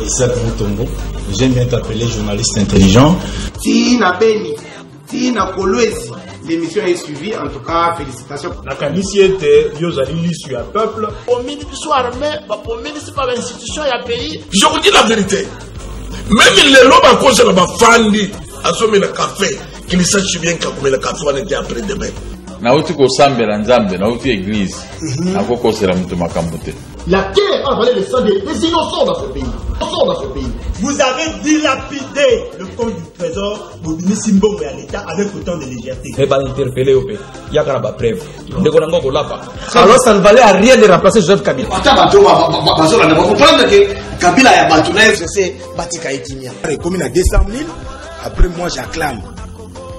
Isaac Moutombo, j'aime bien t'appeler journaliste intelligent. Tina Beni, Tina Kolwezi. L'émission est suivie, en tout cas, félicitations. La commission était Yozali sur un peuple. Au ministre soit armé, au ministre pas l'institution et un pays. Je vous dis la vérité. Même les lobes à cause de la fandi, à ce moment café, qu'ils sachent bien que le café va être après demain. Nauti ko sambe la nzambe, nauti église. Ako ko sera mutu makambote. La guerre a valé le sang des innocents dans ce pays. Vous avez dilapidé le compte du trésor pour Simbo et à l'État avec autant de légèreté. Mais pas interpeller au pays. Il y a quand même preuve. Alors ça ne valait à rien de remplacer Joseph Kabila. Vous comprendre que Kabila a battu c'est Batika Etimia. Comme il a 200 000, après moi j'acclame.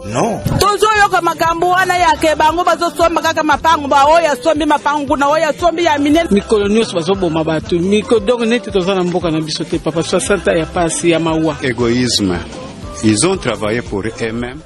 Non. Tozo yoka makambo wana yake bango bazosomba kaka mapango ba oya sombi mapango na oya sombi ya minene mikolo nyos bazoboma batu miko donc neti tozana mboka na biso te papa 60 ya pasi ya mawa. Égoïsme. Ils ont travaillé pour eux-mêmes.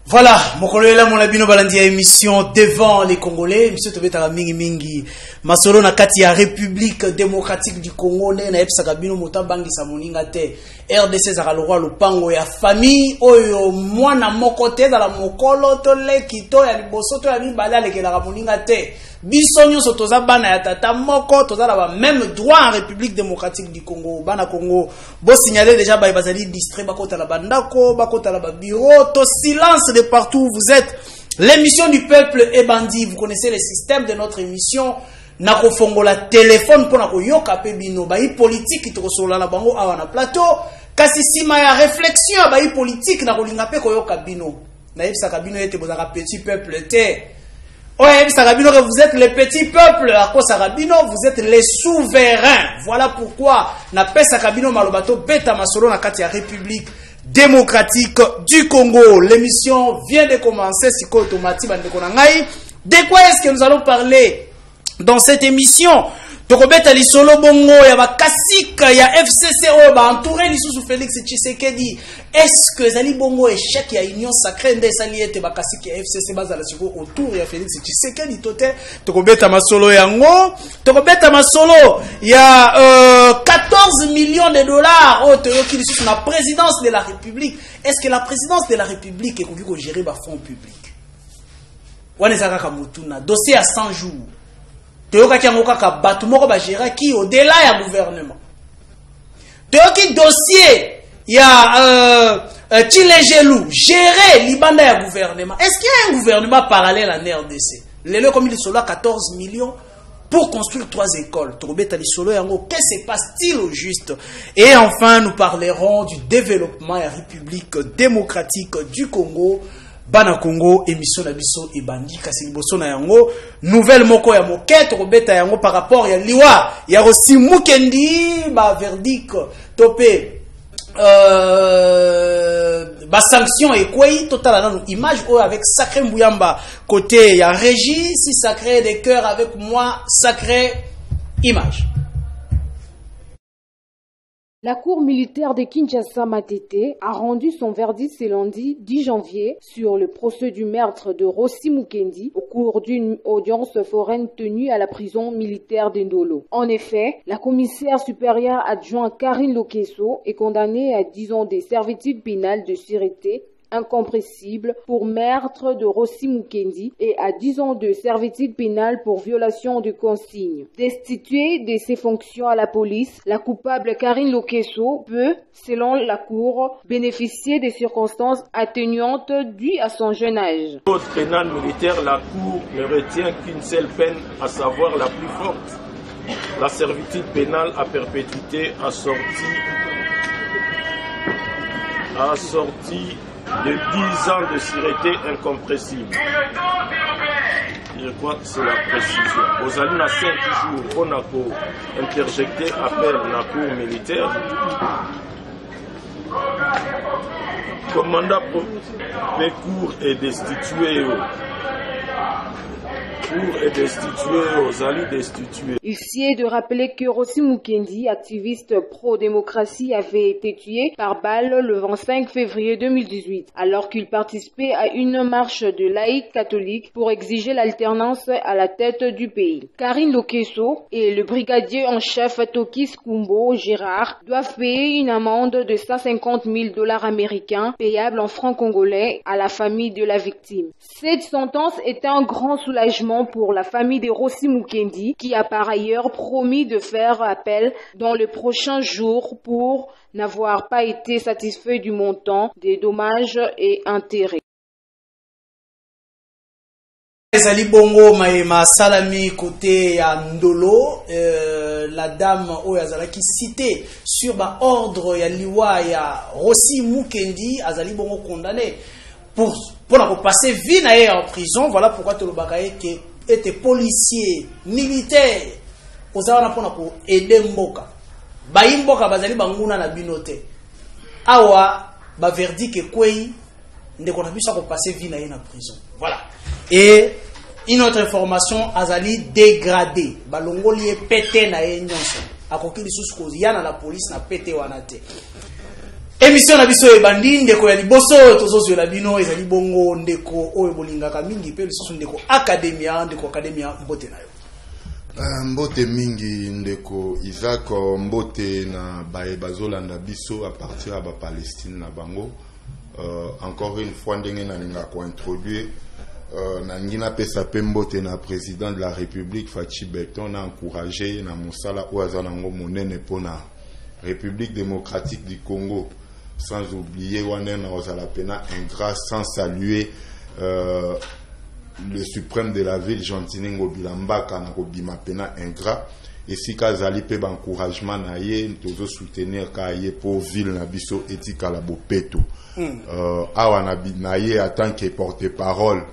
Voilà, Mokoloela Molabino balandi ya émission devant les Congolais, monsieur Tobeta mingi mingi. Masolo na kati ya République démocratique du Congo na epsaka bino motabangi sa moninga te. RDC za kalorwa lupango ya famille oyo mwana moko te za la mokolo to leki to ya liboso to ya mibala lekela moninga te. Biso nyonso toza bana ya tata moko toza la même droit en République démocratique du Congo. Bana Congo bo signaler déjà ba bazali distrait bakota la bandako, bakota la bureau, to silence de partout où vous êtes. L'émission du peuple est bandit. Vous connaissez le système de notre émission. Nako fongola téléphone pour nako yoka pe bino ba politique to sola na bango awa na plateau. Kasi sima ya réflexion ba politique na kolinga pe ko yoka bino. Na yebisa kabino ete bozaka petit peuple te. Ouais, Sarabino, vous êtes les petits peuples. À quoi Sarabino, vous êtes les souverains. Voilà pourquoi n'a pas Sarabino Malobato Beta Masolo na Katia République démocratique du Congo. L'émission vient de commencer. Siko automatique bandekonangai. De quoi est-ce que nous allons parler dans cette émission? Tokobeta li solo bongo ya ba kasika ya FCC o ba entouré li sous Félix Tshisekedi. Est-ce que zali bongo échec ya union sacrée nde sali ete ba kasika ya FCC bazala siko autour ya Félix Tshisekedi tote tokobeta masolo yango tokobeta masolo ya 14 millions de dollars au toyoki li sous la présidence de la République. Est-ce que la présidence de la République est ko gérer ba fonds publics? Wane zaka kamutuna dossier à 100 jours. Toyoka kiangoka ka batu moko ba gérer qui au-delà ya gouvernement. Toyoki dossier ya Chilegelou gérer libanda ya gouvernement. Est-ce qu'il y a un gouvernement parallèle en RDC? Lelo comme il solo 14 millions pour construire 3 écoles. Tokobeta li solo yango que se passe-t-il au juste? Et enfin nous parlerons du développement et République démocratique du Congo. Bana Congo émission na biso e bandi kasi liboso na yango nouvelle moko ya moquette robeta yango par rapport ya liwa ya Rossi Mukendi ba verdict topé ba sanction et quoi total na image o avec Sacré Mbuyamba côté ya régie si Sacré des cœurs avec moi Sacré image. La Cour militaire de Kinshasa Matete a rendu son verdict ce lundi 10 janvier sur le procès du meurtre de Rossi Mukendi au cours d'une audience foraine tenue à la prison militaire d'Indolo. En effet, la commissaire supérieure adjointe Karine Lokeso est condamnée à 10 ans de servitude pénale de sûreté incompressible pour meurtre de Rossi Mukendi et à 10 ans de servitude pénale pour violation de consignes. Destituée de ses fonctions à la police, la coupable Karine Lokeso peut, selon la Cour, bénéficier des circonstances atténuantes dues à son jeune âge. Au code pénal militaire, la Cour ne retient qu'une seule peine, à savoir la plus forte. La servitude pénale à perpétuité assortie de 10 ans de sûreté incompressible. Je crois que c'est la précision. Aux alliés, 5 jours, on a interjecté appel à la cour militaire. Commandant Pécourt est destitué. pour destituer aux alliés destitués. Ici est de rappeler que Rossi Mukendi, activiste pro-démocratie, avait été tué par balle le 25 février 2018, alors qu'il participait à une marche de laïcs catholiques pour exiger l'alternance à la tête du pays. Karine Lokeso et le brigadier en chef Tokis Kumbo Gérard doivent payer une amende de 150 000 $ américains payable en francs congolais à la famille de la victime. Cette sentence est un grand soulagement pour la famille de Rossi Mukendi, qui a par ailleurs promis de faire appel dans les prochains jours pour n'avoir pas été satisfait du montant des dommages et intérêts. Ezali bongo maema salami côté ya Ndolo, la dame Oyazalaki citée sur ba ordre ya liwa ya Rossi Mukendi azali bongo condamné pour la passer vie na ye en prison. Voilà pourquoi tolobaka que était policier militaire ozawana pona ko aider mboka ba mboka bazali banguna na binote awa ba verdict ekwei ndeko na biso ko passer vie na ye na prison. Voilà. Et une autre information, azali dégradé. Balongoli est pété na nyonso. Akoki lisusu ko yana la police na pété wanate. Émission na biso ebandi ndeko ya liboso tozozo la bino ezali bongo ndeko oyo bolingaka mingi pe lisusu ndeko academia mbote na yo. Mbote mingi ndeko Isaac mbote na bazolanda biso à partir de Palestine na bango. Encore une fois ndenge na linga ko introduire Nangina pesa pembote na président de la République Fachi Beton a encouragé na mosala oazanango monene pona République démocratique du Congo, sans oublier wanen ozala pena ingrat, sans saluer le suprême de la ville Jantiningo Bilambaka na kobima pena ingrat. Et si kazali pe encouragement na ye tozo soutenir ka ye pour ville na biso etika la bopeto awa na ye en tant que porte-parole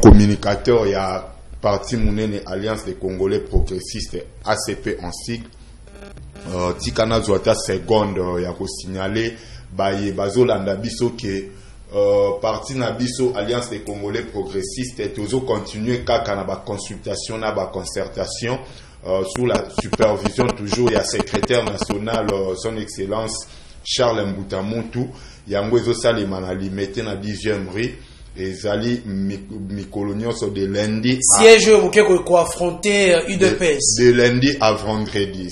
communicateur, il y a parti Mounene Alliance des Congolais progressistes ACP en sigle. Tikana Zouata seconde, il y a signalé, bazolanda biso que parti Nabiso Alliance des Congolais progressistes et toujours continuer kaka na ba consultation na ba concertation sous la supervision toujours il y a secrétaire national son excellence Charles Mbouta Montou, yango ezo salema na limité na 10e rue. Et Zali Mikolonio so de lundi siège vous ko affronter UDPS de lundi à vendredi.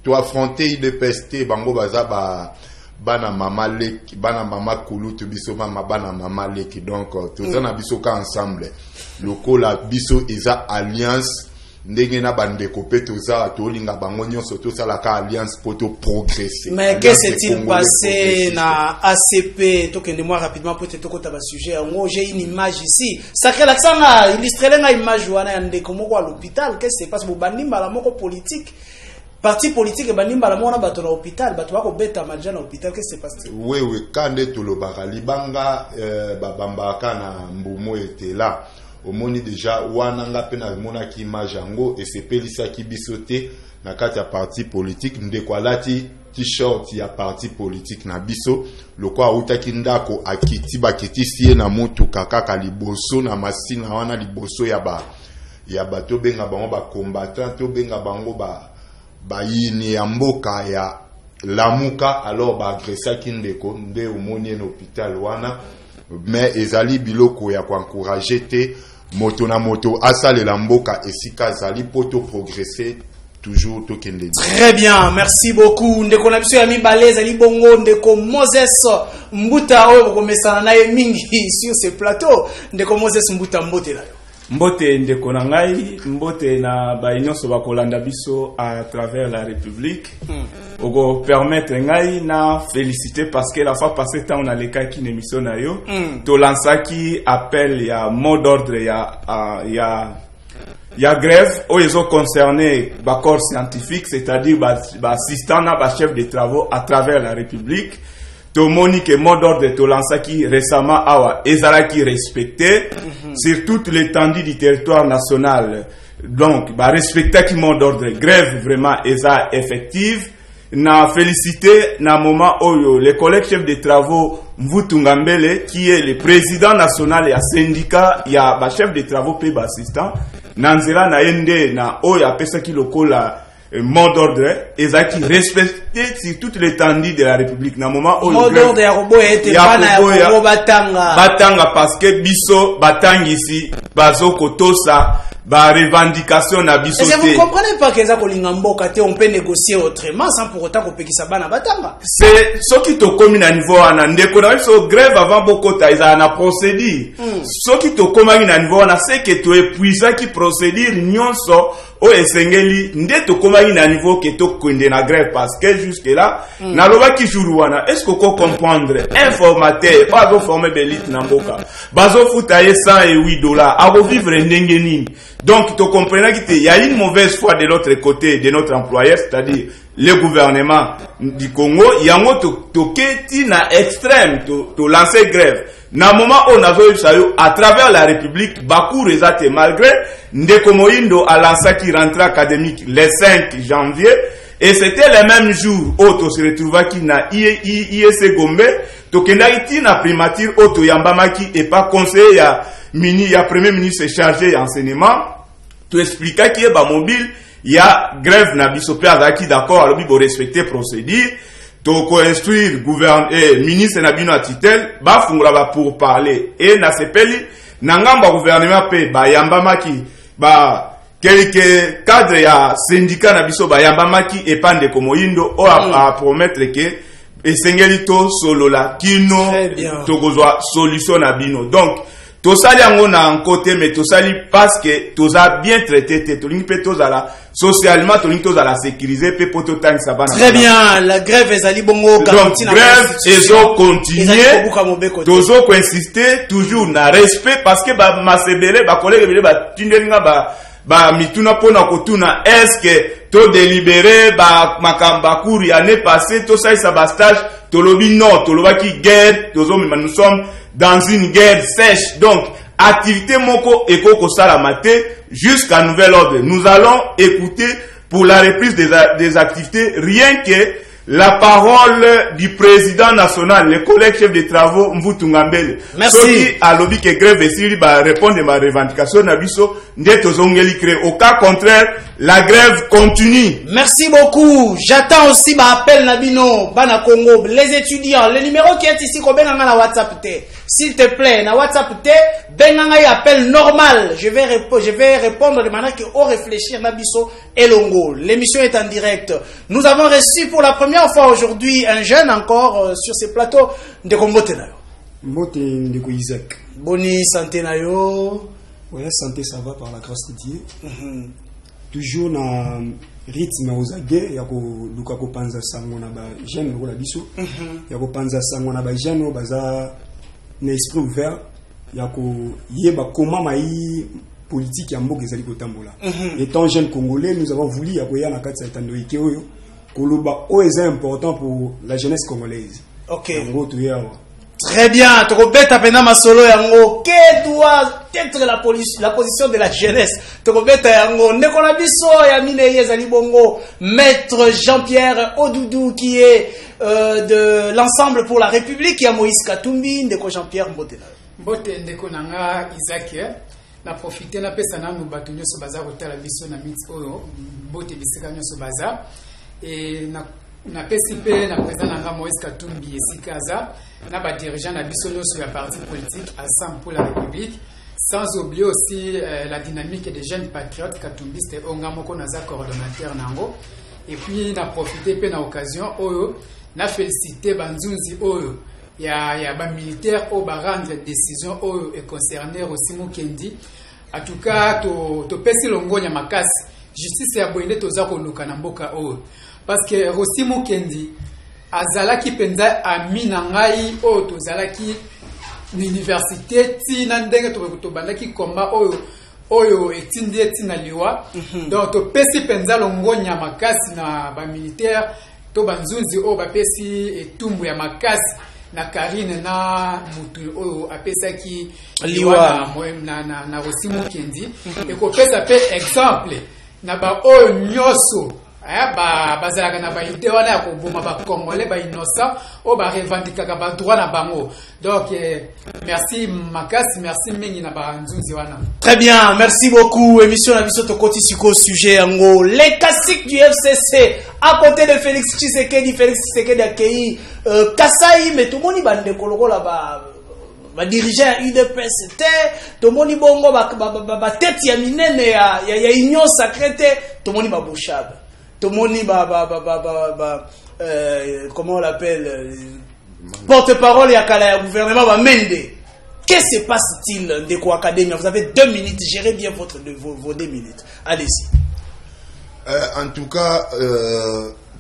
To affronter UDPS bango baza bana mama leki bana mama kulutu biso mama bana mama leki donc tous na biso ka ensemble lokola biso eza alliance ndenge na bandeko pe toza tolinga bango nyonso tosala ka alliance poto progresser. Mais qu'est-ce qui s'est passé na ACP tokende moi rapidement pour te tokota ba sujet ngo j'ai une image ici sacré l'accent na illustrer la image wana ya ndeko moko à l'hôpital. Qu'est-ce qui se passe bo bandimba la moko politique parti politique bandimba la mona bato na hôpital bato bako beta maja na hôpital. Qu'est-ce qui se passe? Oui kande tolobaka libanga babamba kana mbumo était là. Omoni déjà wananga pena mona ki majango et c'est pelisa ki bisoté na kati ya parti politique ndeko alati t-shirt ya parti politique na biso loko autaki ndako akiti bakiti sie na mutu kaka liboso na masina wana liboso ya bato benga bango ba combattant to benga bango ba yini ya mboka ya lamuka alors ba agressa ki ndeko nde omoni na hôpital wana. Mais ezali biloko ya ko encourager te moto na moto asale la mboka esika zali poto progresser toujours to kende. Très bien, merci beaucoup. Ndeko na biso ya mibale ezali bongo ndeko Moses Mbuta oyo bokomesana naye mingi sur ce plateau. Ndeko Moses Mbuta mbote na yo. Mbote ndeko na ngai mbote na ba nyonso bakolanda biso à travers la République. Ogo permettre ngai na féliciter parce que la fois passée tant on a les cas qui émission na yo to lansaki appel ya mot d'ordre ya grève où ils ont concerné ba corps scientifique, c'est-à-dire ba assistant na ba chef de travaux à travers la République. To monique mot d'ordre to lansaki récemment awa ezalaki respecté sur toute l'étendue du territoire national. Donc ba respecter qui mot d'ordre grève vraiment eza effective na félicité na moment oyo le collègue chef de travaux Mvutu Ngambele qui est le président national ya syndicat ya ba chef de travaux pe ba assistant na nzela na ende na oyo apesa ki lokola mot d'ordre ezaki respecté sur toute l'étendue de la République na moment oyo mot d'ordre ya robo ete bana ya robo batanga parce que biso batangisi bazoko tosa ba revendication na biso te. Vous comprenez pas que ça kolinga mboka te on peut négocier autrement sans pour autant kopekisa bana batanga. C'est ce qui to komi na niveau ana ndeko na biso grève avant bokota isa na procédure. Ce qui to komi na niveau ana c'est que to épuisa qui procédure nyonso o esengeli nde to komi na niveau que to kwende na grève parce que jusque là na loba ki jour wana est-ce que ko comprendre informateur pas do former belite na mboka bazo futa ye $108 a vivre ndenge nini. Donc, tu comprends qu'il y a une mauvaise foi de l'autre côté, de notre employeur, c'est-à-dire le gouvernement du Congo. Il y a un autre qui na extrême, to lancer grève. Na moment où on a vu ça, à travers la République, Bakou Rezate, malgré Ndeko Moïndo a lancé qui rentre académique le 5 janvier, et c'était le même jour où on se retrouva qui na IEC Gombe, to kendaki na primature auto yambama qui est pas conseiller il y a premier ministre chargé d'enseignement, tu expliques qu'il y a mobile, il y a grève na bisope azaki d'accord alors il faut respecter procédure, tu co-instruire ministre na bino atitel, ba fungula pour parler et na sepeli nangamba gouvernement pe ba yambama ki ba quelques cadres ya syndicat na biso ba yambama ki epande ko moyindo o a promettre que esengeli to solo la kino to kozwa solution na bino. Donc tosali yango na côté mais tosali parce que toza bien traité te tolingi pe tozala socialement tolingi tozala sécuriser pe poto tang sabana. Très bien, la grève ezali bongo garantie na grève ezo continuer tozo ko insister toujours na respect parce que ba masebele ba collègue bele ba tindelinga ba mituna pona kotuna est-ce que to délibéré ba makamba cour année passée to ça ba stage to lobi non to lobaki guerre tozo nous sommes dans une guerre sèche. Donc activité moko ekoko sala maté jusqu'à nouvel ordre. Nous allons écouter pour la reprise des activités rien que la parole du président national, le collègue chef de travaux Mvutu Ngambele. Merci. Soki a lobby que grève esili ba répondre ma revendication na biso ndeto zongeli créer. Au cas contraire, la grève continue. Merci beaucoup. J'attends aussi ma appel Nabino Bana Congo, les étudiants, le numéro qui est ici ko benanga na WhatsApp te. S'il te plaît, na WhatsApp te benanga y appel normal. Je vais répondre de manière que au réfléchir Nabiso et Longo. L'émission est en direct. Nous avons reçu pour la première fois aujourd'hui un jeune encore sur ce plateau de Kombote Nayo. Mbote Ndeko Isaac. Boni santé Nayo. Ouais, santé ça va par la grâce de Dieu. Toujours na rythme aux aguets, yako luka ko panza sango na ba jeune ko la biso. Yako panza sango na ba jeune baza na esprit ouvert, yako yeba comment mai politique ya mboka ezali kotambola. Étant jeune congolais, nous avons voulu yakoya na kati ya tandoike oyo. Koloba o est important pour la jeunesse congolaise. OK. Yango très bien. Tokobeta pena masolo yango. Que doit être la position de la jeunesse? Tokobeta yango. Ndeko na biso ya mine yezali bongo. Maître Jean-Pierre Odoudou qui est de l'ensemble pour la République ya Moïse Katumbi. Ndeko Jean-Pierre Mbotena. Mbote ndeko nanga Isaac na profiter na pesa na nubatu nyoso baza kotala biso na miti oyo. Mbote bisika nyoso baza. Et na PCP na président nanga Moïse Katumbi esikaza na ba dirigeant na biso nyonso ya parti politique ensemble pour la République, sans oublier aussi la dynamique des jeunes patriotes katumbistes onga moko naza coordonnateur nango. Et puis na profiter pe na occasion oyo na féliciter banzunzi oyo ya ba militaire o ba rendre décision oyo et concerner aussi Mukendi. En tout cas to pesi longonya makasi justice ya boyende toza koluka na mboka oyo. Parce que Rossi Mukendi azalaki penza amina ngai o tozalaki l'université tina ndenge to bandaki komba oyo etindi etina liwa. Donc to pesi penza longonya makasi na ba militaire to banzunzi o ba pesi etumbu ya makasi na Karine na mutu oyo apesaki liwa na Rossi Mukendi. Et ko pesa pe exemple na ba oyo nyoso bazalaka na baide wana ya koboma bacongolais bainocent oyo barevendikaka badroit na bango. Donc merci makasi, merci mingi na banzunzi wana. Très bien, merci beaucoup. Émission na biso tokoti siko sujet yango les classiques du FCC à côté de Félix Tshisekedi accueilli Kasai, mais tout le monde bande koloko ba dirigeant ya UDPS tout le monde bongo ba tête ya minene ya union sacrée tout le monde ba Boshab, tout le monde comment on l'appelle porte-parole ya kala ya gouvernement ba Mende. Qu'est-ce qui se passe-t-il de quoi académie? Vous avez 2 minutes, gérez bien vos 2 minutes. Allez-y. En tout cas,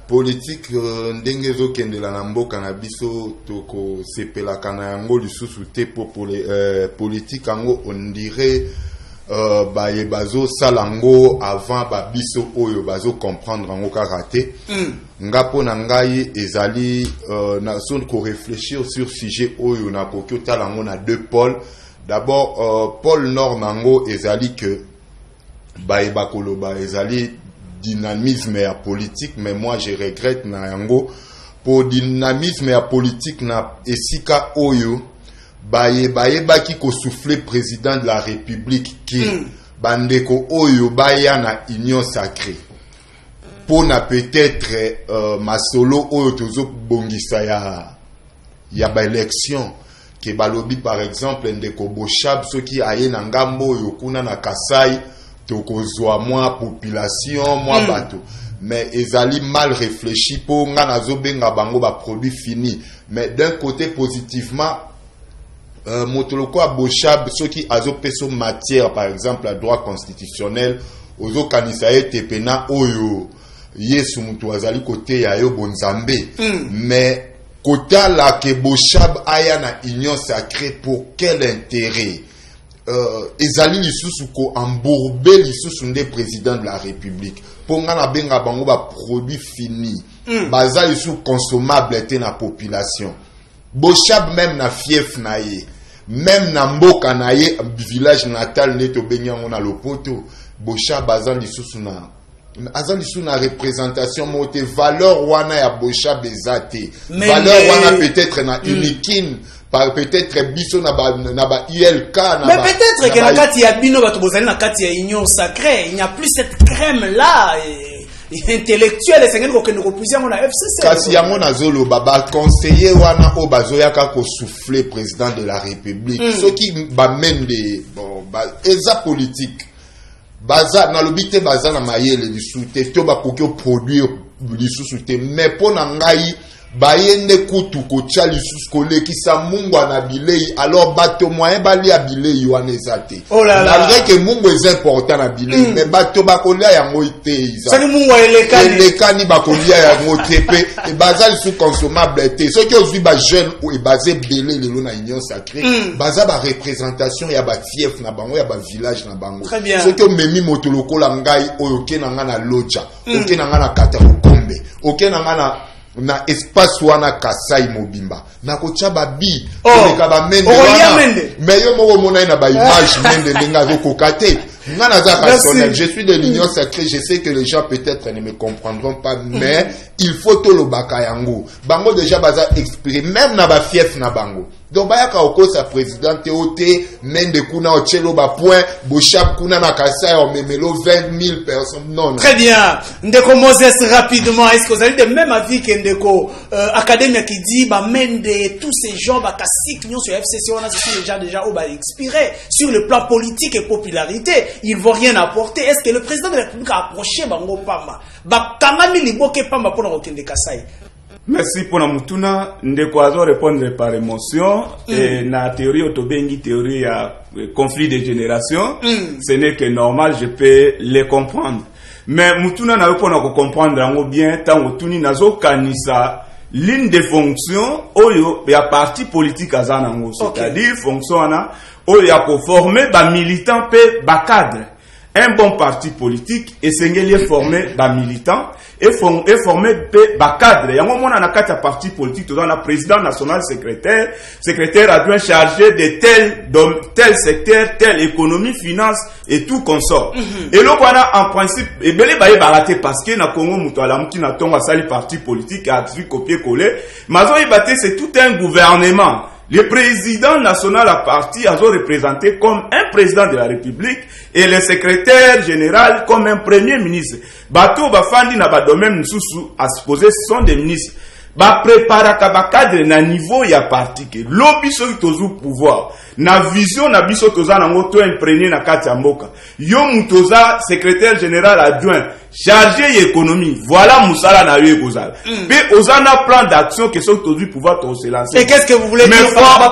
politique ndengezo kendela na mboka na biso toko sepela kana yango lisusu te pour politique yango on dirait ba yebazo salango avant ba biso oyo bazo comprendre yango ka raté ngapo na ngai ezali na son ko réfléchir sur sujet oyo na kokyo talango na 2 pôles. D'abord pôle nord nango ezali que ba yebakoloba ezali dynamisme ya politique, mais moi je regrette na yango pour dynamisme ya politique na esika oyo baye baki ko souffler président de la République qui bandeko oyo baya na union sacrée pour na peut-être masolo oyo tozo bongisa ya ba élection ke balobi par exemple ndeko Boshab soki aye na ngambo oyo kuna na Kasai tokozwa moi population moi bateau, mais ezali mal réfléchi pour nga nazobenga bango ba produit fini. Mais d'un côté positivement motoloko a Boshab soki azopeso matière par exemple à droit constitutionnel ozo kanisa ete pena oyo yesu mutu azali côté ya yo bonzambe mais kota la ke Boshab aya na union sacrée pour quel intérêt? Ezali lisusu ko embourbé lisusu nde président de la République pour nga na benga bango ba produit fini baza lisusu consommable te na population. Boshab même na fief na ye, même na mboka na ye village natal neto benyango na Lopoto, Boshab baza lisusu na représentation mote valeur wana ya Boshab ezate valeur wana peut-être na unikin par peut-être biso na ba ILK na mais peut-être que na kati ya bino bato bozali na kati ya union sacrée il n'y a plus cette crème là intellectuelle c'est ngene ko kende ko puisia na FCC kasi yango na zolo baba conseiller wana o bazoyaka ko souffler président de la République ceux qui ba mende bon eza politique baza na lobité baza na mayele lisute to ba kokyo produire lisute mais pona ngai bayende kutu ko tchali suskole ki sa mungu na bilei alors bato moyen bali ya bilei wana ezate malgré que mungu est important na bilei mais bato bakolia yango ite iza sali mungu elekani bakolia yango tepe e bazali sous consommable te ceux qui ozui ba jeune ou e basé belé lelo na union sacrée baza ba représentation ya ba fief na bango ya ba village na bango ceux qui memi motoloko la ngai oyo kenanga na loja okenanga na kata kombe okenanga na espace wana Kasai Mobimba na kocha babi ka ba mende wana mais yo moko mona na ba image mende linga zo kokate ngana za personnel je suis de l'union sacrée je sais que les gens peut-être ne me comprendront pas mais il faut to lo bakayango bango déjà baza exprimer même na ba fief na bango donc bayaka okosa président ote mende kuna ochelo ba point Boshab kuna na Kasai o memelo 20 000 personnes non très bien ndeko Moses rapidement est-ce que vous avez le même avis que ndeko académie qui dit ba mende tous ces gens ba kasik nyon sur FCC on a déjà au ba expiré sur le plan politique et popularité ils vont rien apporter est-ce que le président de la République a approché bango pamba ba kamami liboke pamba pour okende Kasai? Merci pour la mutuna. Ndeko azo répondre par émotion et na théorie autobengi théorie à conflit de génération. Ce n'est que normal, je peux les comprendre. Mais mutuna na répondre à comprendre en bien tant otuni nazo kanisa ligne de fonction oyo ya parti politique azanango c'est-à-dire fonction ana oyo ya ko former ba militant pe ba cadre. un bon parti politique et s'engagé former des militants et former des cadres. Il y a un moment dans un parti politique, dans le président national, secrétaire adjoint chargé de tel secteur, telle économie, finance et tout consort. Et là, on a en principe, et bien les bails baratés parce que na Congo Moutoualam qui n'a pas sali parti politique a copier-coller. Mais c'est tout un gouvernement. Le président national à parti a représenté comme un président de la République et le secrétaire général comme un premier ministre. Bato bafandi na ba domaine nsusu à se poser sont des ministres. Ba prépara ka cadre na niveau ya parti que l'obiso tozu pouvoir na vision na biso toza na ngoto imprégné na kati ya mboka. Yo mutoza secrétaire général adjoint chargé économie. Voilà Moussala na yo ekozala. Mais ozana plan d'action que sont tozu pouvoir se lancer. Et qu'est-ce que vous voulez dire par là,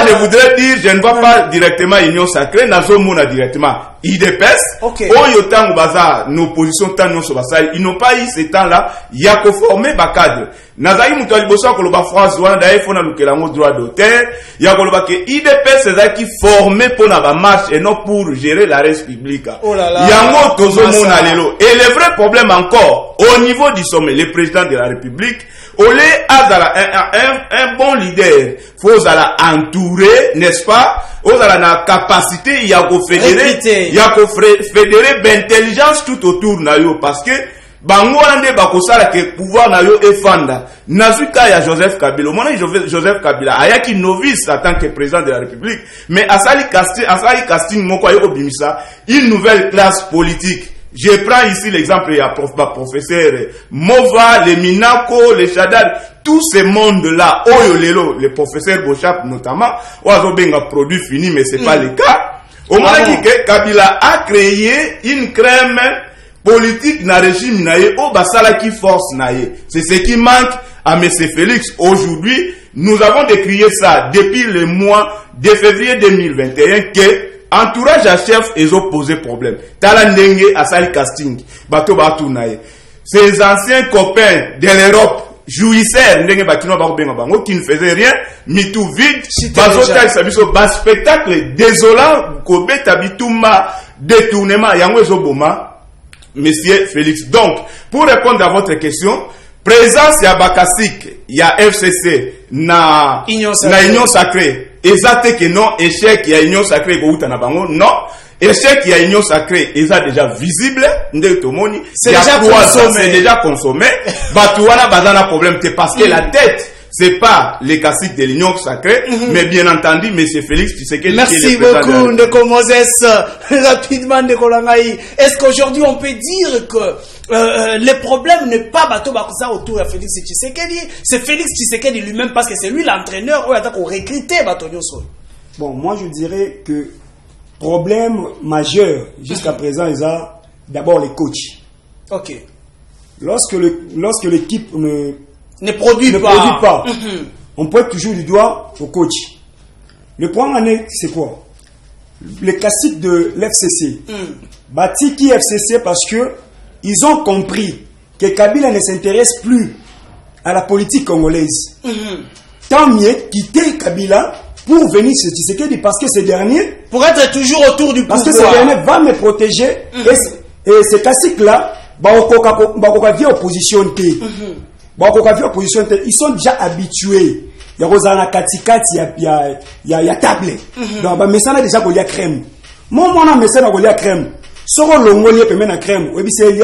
je voudrais dire, je ne vois pas directement Union Sacrée, nazo mona directement IDPS. Oyo tango baza nos positions tango so basali, ils n'ont pas eu ce temps-là, ya ko former ba cadre. Nazali muto liboso ko loba phrase wana d'ailleurs fona lukela ngo droit d'auteur, ya ko loba que IDPS c'est qui formé pour na ba marche et non pour gérer la res publique. Yango tozo mona lelo. Et le vrai problème encore au niveau du sommet, le président de la République Olé un bon leader, faut entourer, n'est-ce pas? Vous avez la capacité, il y a fédérer d'intelligence tout autour na yo parce que bango ande bakosala que pouvoir na yo efanda. Nazuka ya Joseph Kabila. Mona Joseph Kabila ayaki novice en tant que président de la République, mais asali casting moko yo bimisa une nouvelle classe politique. Je prends ici l'exemple de professeur Mova, les Minako, les Chadad, tout ce monde-là, Oyolelo, le professeur Bochap notamment, Oazobenga produit fini, mais c'est pas le cas. Au moment que Kabila a créé une crème politique dans le régime naïe, au Basala qui force naïe. C'est ce qui manque à M. Félix. Aujourd'hui, nous avons décrié ça depuis le mois de février 2021 que entourage à chef et ont posé problème. Talandenge a sali casting. Bato batu nae. Ses anciens copains de l'Europe jouissaient ndenge batino ba benga bango qui ne faisaient rien, mitou vide. Bazo tal sabiso bas spectacle désolant ko beta bituma détournement yango ezoboma monsieur Félix. Donc, pour répondre à votre question, présence ya Bakasik, ya FCC na Union Sacrée. Exact que non, échec il y a Union Sacrée na bango non, échec il y a Union Sacrée est déjà visible, c'est déjà consommé. Batouana bazana problème parce que la tête c'est pas les classiques de l'Union Sacrée, mais bien entendu, monsieur Félix, tu sais que merci beaucoup, Ndeko Moses. Rapidement, Ndeko Langai. Est-ce qu'aujourd'hui on peut dire que le problème n'est pas Bato Bakusa autour de Félix Tshisekedi, c'est Félix Tshisekedi lui-même parce que c'est lui l'entraîneur où il a recruté Bato Nyonso. Bon, moi je dirais que problème majeur jusqu'à présent, il y a d'abord les coachs. Ok. Lorsque l'équipe ne produit pas. On pointe toujours du doigt au coach. Le point c'est quoi? Le classique de l'FCC. Batiki FCC parce que ils ont compris que Kabila ne s'intéresse plus à la politique congolaise. Tant mieux quitter Kabila pour venir se Tshisekedi parce que ce dernier pour être toujours autour du pouvoir. Parce que ce dernier va me protéger et ce classique là opposition ils sont déjà habitués. Il y a Rosana Katikati, il y a table. Donc, mais ça, déjà, il y a crème. Moi, on a mis ça, il y a crème. Soro longoli pe mena crème. Oui, il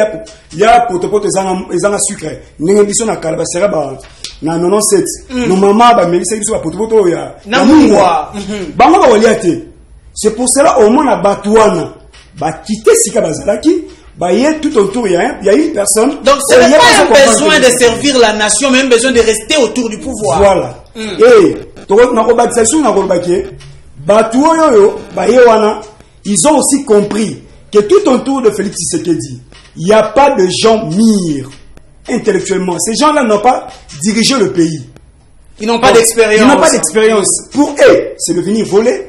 y a potopoto ezanga sucre. Ninga biso na kalabasera ba na 97. No mama ba melisa biso ba potopoto ya na mungwa. Bango ba waliate. C'est pour cela au moins na batuana ba quitter sika bazalaki. Bah, il y a tout autour, il y a une personne. Donc, ce n'est pas un besoin de servir la nation, mais un besoin de rester autour du pouvoir. Voilà. Et, ils ont aussi compris que tout autour de Félix Tshisekedi, il n'y a pas de gens mûrs intellectuellement. Ces gens-là n'ont pas dirigé le pays. Ils n'ont pas d'expérience. Ils n'ont pas d'expérience. Pour eux, c'est de venir voler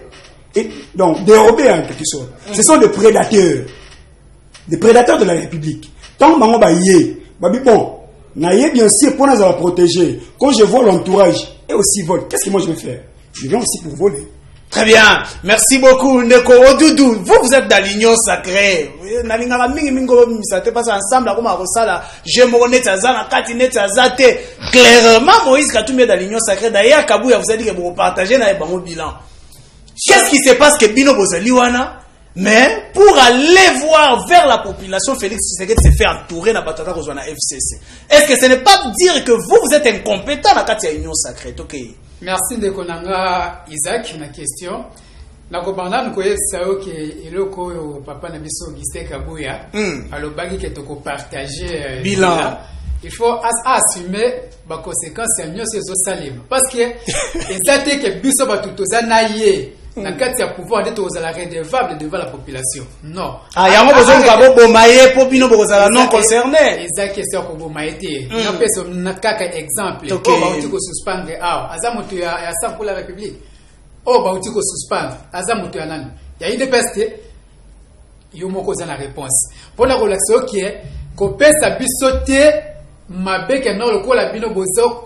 et donc dérober en quelque sorte. Ce sont des prédateurs. Des prédateurs de la République. Tant que Mango Baye, bon, naïe bien sûr pour nous protéger. Quand je vois l'entourage et aussi vole, qu'est-ce que moi je vais faire? Je viens aussi pour voler. Très bien, merci beaucoup Ndeko Odoudou. Vous êtes dans l'union sacrée. Nalingaka mingi mingo misate passe ensemble comme Rosala. Je me net azana katinete azate. Clairement Moïse Katumbi dans l'union sacrée. D'ailleurs Kabouya vous a dit que vous partagez na bango bilan. Qu'est-ce qui se passe que Bino Bozaliwana? Mais pour aller voir vers la population, Félix Tshisekedi se fait entourer na batata kozwana FCC. Est-ce que ce n'est pas dire que vous êtes incompétent dans la union sacrée? OK. Merci de konanga Isaac na question. Na kobanda nkoye sao ke eloko papa na biso Augustin Kabouya alobaki ke toko partager bilan. Il faut assumer les conséquences de ce salim parce que exactement que biso batutoza naie na kati ya pouvoir d'être aux la redevable devant la population. Non. Ah yango besoin ka bo maye po bino bozala non concerné. Exact question ko bo maete. Na peso na kaka exemple. Ko ba utiko suspendre azamutu ya sang pour la République. Oh ba utiko suspendre azamutu ya nani. Ya ide peste yo moko za na réponse. Pour la relation qui est ko pesa bisote mabeke na lokola bino bozo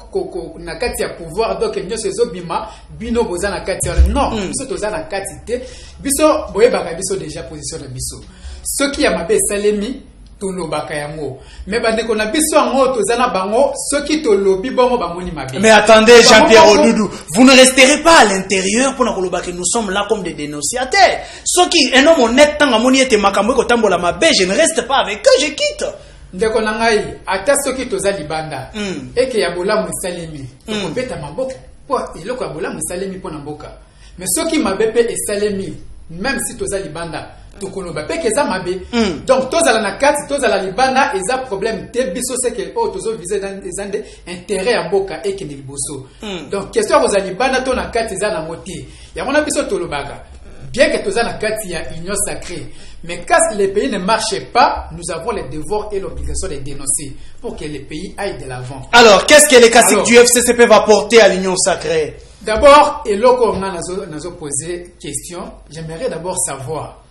na kati ya pouvoir donc nyo sezo bima bino boza na kati non biso toza na kati te biso boyebaka biso déjà position na biso ce qui ya mabe salemi tolobaka yango mais bandeko na biso yango toza na bango ce qui tolobi bongo bamoni mabe. Mais attendez Jean-Pierre Odoudou, vous ne resterez pas à l'intérieur pour na kolobaka nous sommes là comme des dénonciateurs. Ce qui un homme honnête tanga moni ete makambo ko tambola mabe, je ne reste pas avec eux, je quitte. Ndeko nangai ata soki toza libanda eke ya bolamu esalemi tokobeta maboka po eloko ya bolamu esalemi mpo na mboka mais soki mabe pe esalemi même si toza libanda tokoloba pe keza mabe donc tozala na kati tozala libanda eza problème te biso c'est que tozo viser dans des ande intérêt ya mboka eke ne liboso donc question toza libanda to na kati eza na moti ya mona biso tolobaka bien que toza na kati ya union sacrée. Mais quand les pays ne marchent pas, nous avons le devoir et l'obligation de dénoncer pour que les pays aillent de l'avant. Alors, qu'est-ce que les caciques du FCC peuvent apporter à l'union sacrée? D'abord, et là qu'on a posé question, j'aimerais d'abord savoir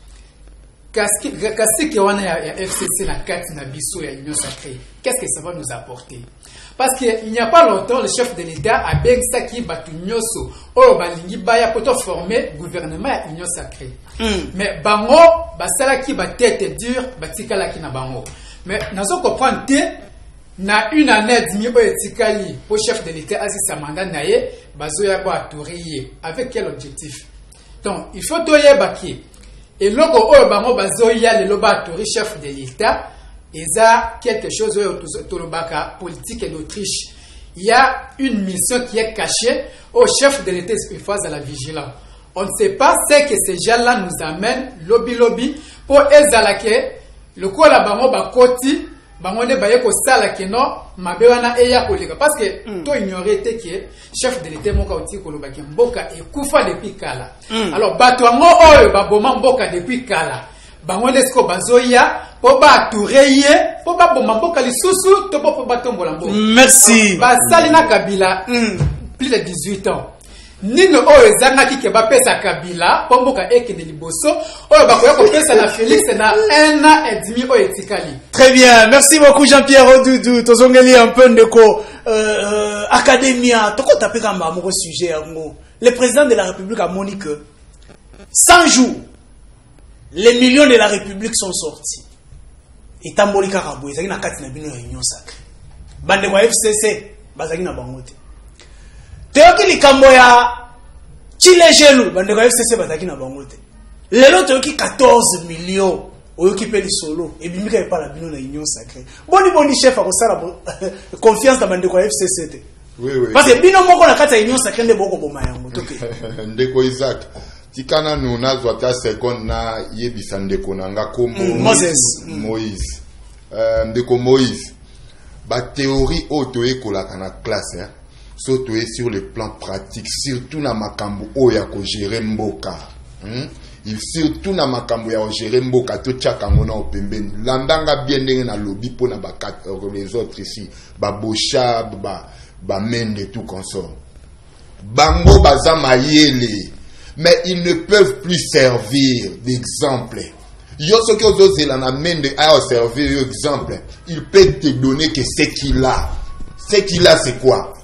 qu'est-ce que FCC la carte na biso ya l'union sacrée. Qu'est-ce que ça va nous apporter? Parce qu'il n'y a pas longtemps, le chef de l'État a bien qui batu nyoso oyo balingi baya poto former gouvernement ya union sacrée. Mais bango basala ki ba tête dure batikala ki na bango. Mais nazo comprendre te na une année demi oyo tikali pour chef de l'État asi sa mandat naye bazo ya ba tourier avec quel objectif? Donc il faut toyeba ki et loko oyo bango bazo ya le loba touri chef de l'État. Et ça, quelque chose de politique et d'Autriche. Il y a une mission qui est cachée au chef de l'État en face de la vigilance. On ne sait pas ce que ces gens-là nous amènent, lobby, pour ezalake, le coup là, bango bakoti, bango ne baye ko sala ke non, mabe wana eya koleka. Parce que, to ignorer te que chef de l'État moka oti koloba ke mboka et kufa depuis kala. Alors, bato ngo oyo baboma mboka depuis kala. Bango desko bazoya po ba toureye po ba bomba mboka lisusu to po ba tombola mboka. Merci. Ba salina Kabila plus de 18 ans. Nino oyo ezanga ki ke ba pesa Kabila po mboka ekende liboso oyo ba koya ko pesa na Félix na 1 an et demi oyo etikali. Très bien, merci beaucoup Jean-Pierre Odoudou. Tozongeli un peu ndeko academia toko taper kamba moko sujet yango. Le président de la République a moni que 100 jours les millions de la République sont sortis. Et tamboli karabou, ezaki na kati na bino union sacrée. Bande kwa FCC, bazaki na bangote. Teoki likambo ya Chile Gelu, bande kwa FCC bazaki na bangote. Lelo teoki 14 millions oyoki pe li solo et bimika epa la bino na union sacrée. Boni chef akosala confiance na bande kwa FCC te. Oui. Parce que bino moko na kati ya union sacrée nde boko boma yango toke. Ndeko Isaac. Tikana nuna zwata seconde na yebisa ndeko nanga kombo Moïse. Ndeko Moïse. Ba théorie auto ekolaka na classe surtout sur le plan pratique surtout na makambo oya ko gérer mboka. Il surtout na makambo ya gérer mboka to tchaka ngona opembeni. Landanga bien ndenge na lobby pona ba les autres ici ba Bocha ba Mende tout consort. Bango baza mayele. Mais ils ne peuvent plus servir d'exemple. Yo ce que vous avez la main de à servir exemple, il peut te donner que ce qu'il a. Ce qu'il a c'est quoi?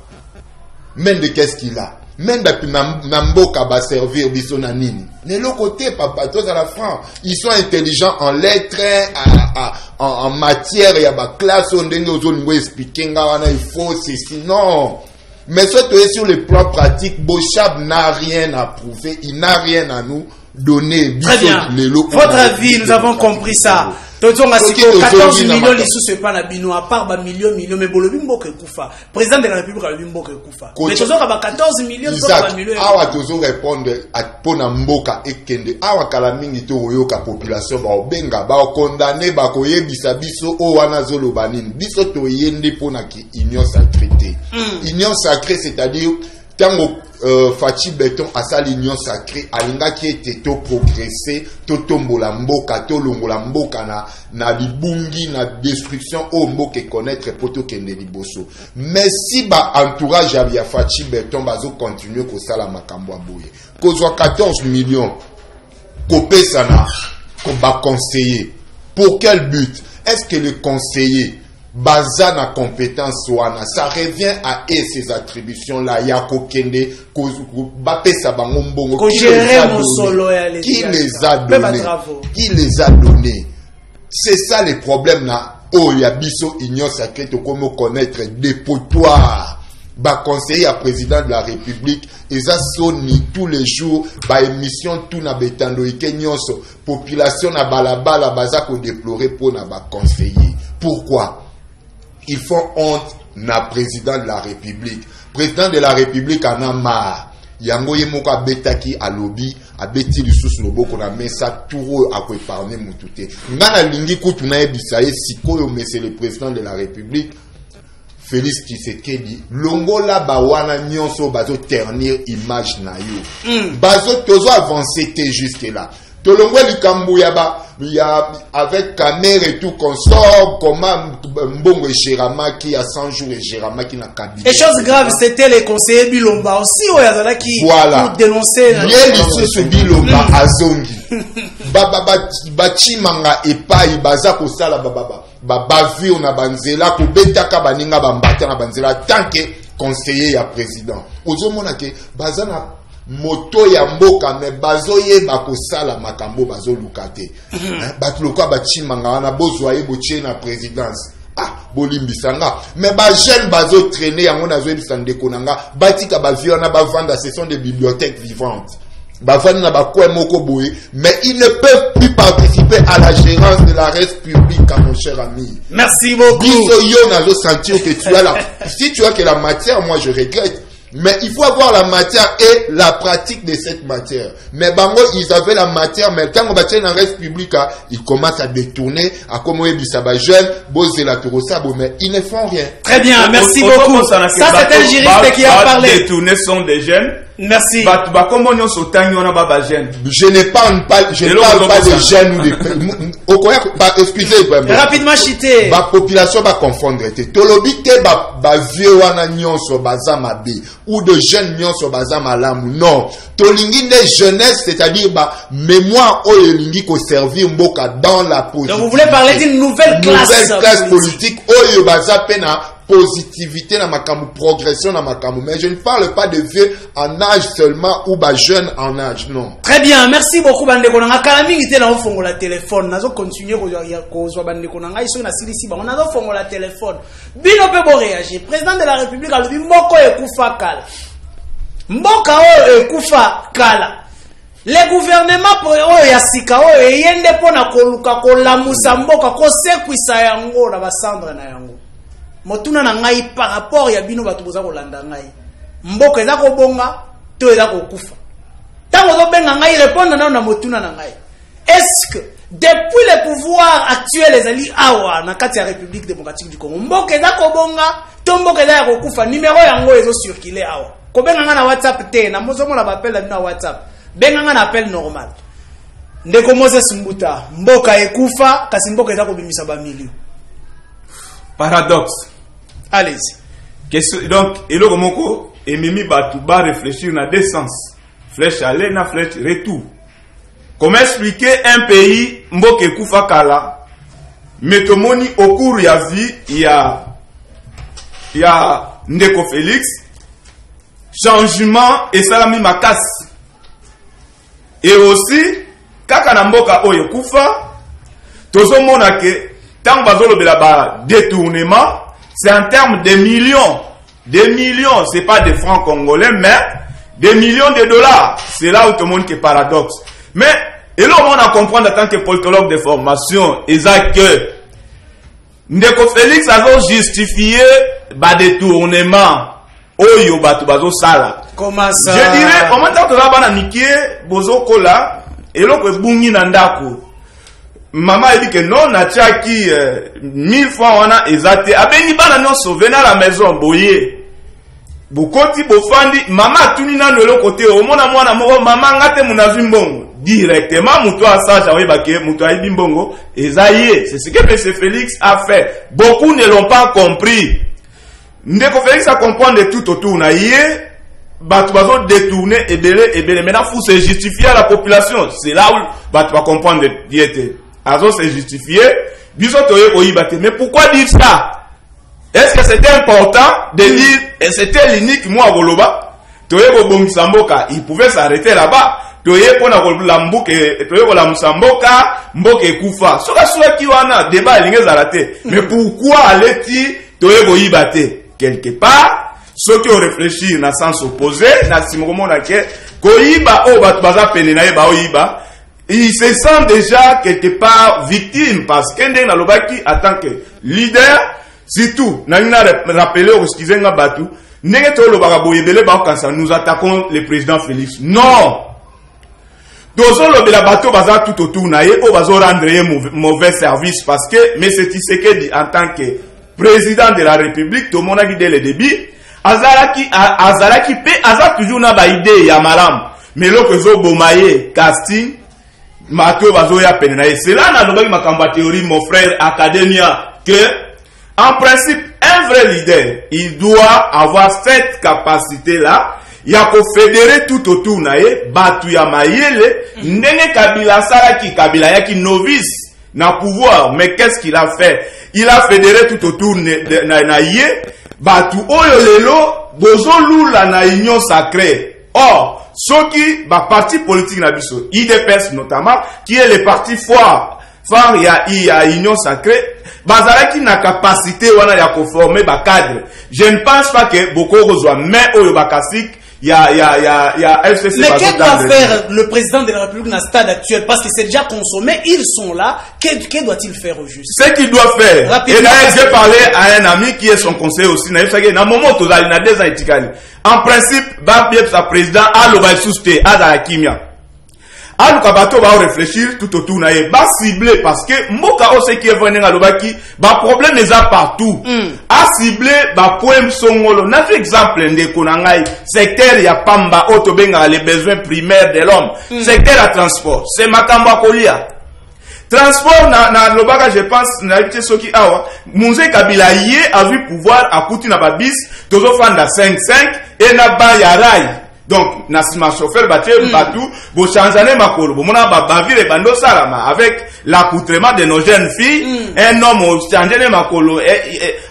Même de qu'est-ce qu'il a? même na mboka ba servir biso na nini. De l'autre côté, papa, tous à la France, ils sont intelligents en lettres, en matière, il y a ba classe, on doit expliquer, il faut, c'est sinon. Mais surtout sur le plan pratique, Bochab n'a rien à prouver, il n'a rien à nous donner. Très bien. Votre avis, nous avons compris ça. 14 millions les sous c'est pas na bino à part ba millions mais bolobi mboka ekufa président de la république a mboka ekufa mais tozo ka ba 14 millions ba millions awa tozo répondre à pona mboka ekende awa kala mingi to yoka population ba obenga ba condamner ba koyebisa biso o wana zolo banini biso to yende pona ki union sacrée union sacrée c'est-à-dire tango Fachi Beton à sa l'union sacrée alinga qui était to progresser to tombola mboka to longola mboka na libungi na destruction o mboka connaître poto kende liboso mais si ba entourage ya Fachi Beton bazo continuer ko sala makambo aboye kozwa 14 millions ko pesa na ko ba conseiller pour quel but est-ce que le conseiller baza na compétence wana ça revient à et ses attributions là ya kokende ko bapesa bango mbongo qui les a donnés c'est ça le problème là oh ya biso union sacrée to comment connaître dépotoir ba conseiller à président de la république eza soni tous les jours ba émission tout na betando ikenyonso population na balabala baza ko déplorer pour na ba conseiller pourquoi ils font honte na président de la République. Président de la République en a marre. Yango yemoko abetaki alobi abeti lisusu loboko na mesa turo akwe parler mutute. Ngana lingi kutu na ebisa ye sikoyo monsieur le président de la République Félix Tshisekedi longola bawana nyonso bazo ternir image na yo. Bazo tozo avancer te jusque là. Tolongwe likambu ya avec caméra et tout consort comment mbongo Gérama qui a 100 jours et Gérama qui n'a cabinet. Et chose grave c'était les conseillers Bilomba aussi oyazala qui voilà. Pour dénoncer les Bilomba azongi bachimanga epai baza ko sala bavi on a banzela ko betaka baninga bambata na banzela tant que conseiller ya président ozomona ke bazana moto ya mboka me bazoye bakosala makambo bazolukate batuluka bachimanga wana bozwa ye botie na présidence bolimbisanga mais ba jeune bazo traîner yango nazo ebisa ndeko nanga batika ba viona ba vanda ce sont des bibliothèques vivantes ba vanda na ba kwa moko boye mais ils ne peuvent plus participer à la gérance de la République mon cher ami. Merci beaucoup. Biso yo nazo sentir que tu as la si tu as que la matière moi je regrette. Mais il faut avoir la matière et la pratique de cette matière. Mais bango, ils avaient la matière, mais quand on bâtit dans la République, ils commencent à détourner, à comment ils disent jeune, bosser la tourosabo, mais ils ne font rien. Très bien, merci beaucoup. Ça, c'est un juriste qui a parlé. Détourner sont des jeunes. Merci. Je ne parle pas de jeunes ou de excusez rapidement chité. La population va confondre. Tolobi te ba vieux wana nyonso bazama be ou de jeunes nyonso bazama lamu. Non. Tolingi de jeunesse, c'est-à-dire mémoire o elingi ko servir mboka dans la politique. Donc vous voulez parler d'une nouvelle classe politique o baza pena positivité na makambu progression na makambu mais je ne parle pas de vieux en âge seulement ou ba jeune en âge non. Très bien, merci beaucoup bandeko na kala mingi te na ofongola téléphone nazo continuer ko zwa bandeko na ngai so na silisi ba nazo fongola téléphone bino pe bo réagir président de la république a lobi moko ekufa kala mboka o ekufa kala le gouvernement pour oyo ya sika oyo yende pona koluka kolamusa mboka ko sekwisa yango na basandre na yango motuna na ngai par rapport ya bino batu boza kolanda ngai mboka eza ko bonga to eza ko kufa tango zo benga ngai répondre na motuna na ngai est-ce que depuis le pouvoir actuel les ali awa na kati ya République démocratique du Congo mboka eza ko bonga to mboka eza ya ko kufa numéro yango ezo circuler awa ko benga nga na WhatsApp te na mozomo la appel na WhatsApp benga nga na appel normal ndeko Moses Mbuta mboka ekufa kasi mboka eza ko bimisa ba millions paradoxe. Allez-y. Donc, eloko moko ememi batu ba réfléchir na deux sens. Flèche aller na flèche retour. Comment expliquer un pays mboke kufa kala metomoni au cours ya vie ya Ndeko Félix changement et salami makas. Et aussi, kaka na mboka oyo kufa, tozo mona ke tant bazolo bela ba détournement, c'est en termes de millions. Des millions, c'est pas des francs congolais, mais des millions de dollars. C'est là où tout le monde qui est paradoxe. Mais, et là, on a comprendre en tant que politologue de formation, exact que Ndeko Félix a justifié ba détournement. Oyo batu bazo sala. Comment ça? Je dirais, au moment où tu vas niquer, bozo kola, et l'autre bungi nandako. Maman a dit que non, na tchaki 1000 fois on a exaté. Abeni bana non sauvé à la maison, boye. Bokoti bofandi, maman tuni na le côté, au mona mwana mo maman ngate munazimbongo. Directement, muto a ça, j'avais baké, muto a bimbongo, ezaye. C'est ce que M. Félix a fait. Beaucoup ne l'ont pas compris. Ndeko Félix a comprendre de tout autour na yé, batu bazo détourner et belé. Maintenant, faut se justifier à la population. C'est là où batu va comprendre de diété. Azo se justifier. Biso toye koyibate. Mais pourquoi dire ça? Est-ce que c'était important de dire, et c'était l'unique moi Goloba? Toye ko Bongisamboka, il pouvait s'arrêter là-bas. Toye pona ko lambuke, toye ko lamsamboka, mboke kufa. Soka ki wana débat linge zarate. Mais pourquoi aller-il toye koyibate? Quelque part, ceux qui ont réfléchi dans le sens opposé, dans ce moment là, koyiba o batbaza penenaye ba oyiba, ils se sentent déjà quelque part victimes parce qu'un dans l'obaki en tant que leader, surtout, n'a rappelé au skizenga batu, n'egeto lo bagaboyebele ba kansa nous attaquons le président Félix. Non. Dozo lo bela bato baza tout autour naye o bazo rendre mauvais service parce que mais c'est Tshisekedi en tant que président de la République, tout le monde a dit dès le début, Azaraki pe, Azar toujours n'a pas idée, ya malam. Mais l'autre zo bomaye, casting, Mathieu Bazoya Penenaye. C'est là, dans le ma théorie, mon frère Academia, que, en principe, un vrai leader, il doit avoir cette capacité-là, il y a qu'au fédérer tout autour, naye, batu ya mayele, nenge Kabila Saraki, Kabila yaki novice, n'a pouvoir, mais qu'est-ce qu'il a fait? Il a fédéré tout autour na yé, batu oyo lelo, bozo lula na union sacrée. Or, ceux qui, parti politique na biso, IDPS notamment, qui est le parti phare y a union sacrée, bazaraki na capacité wana ya conformer cadre. Je ne pense pas que beaucoup reçoivent, mais oyo bakasik, il y a FCC. Mais qu'est-ce doit faire le président de la République dans le stade actuel? Parce que c'est déjà consommé, ils sont là. Que doit-il faire au juste? Ce qu'il doit faire. Rapidement, et là, j'ai parlé à un ami qui est son conseiller aussi. En principe, sa président a le sousté à la Kimia. Alors, Kabato va réfléchir tout autour, va cibler parce que Moka aussi qui est venu à l'Obaki, problème est partout. A cibler, poème songolo. N'a fait exemple de Konangai, secteur ya Pamba, Otobenga, les besoins primaires de l'homme. Secteur à transport, c'est Makamba Kolia. Transport na l'Obaka, je pense, na été soki awa, Mounze Kabila yé a vu pouvoir à Kouti na babis, tozo fanda 5-5, et na ba yarai. Donc, Nassima chauffeur bateau, batou, bo chanzane makolo, bo mona bavire bando salama, avec l'accoutrement de nos jeunes filles, un homme au chanzane makolo,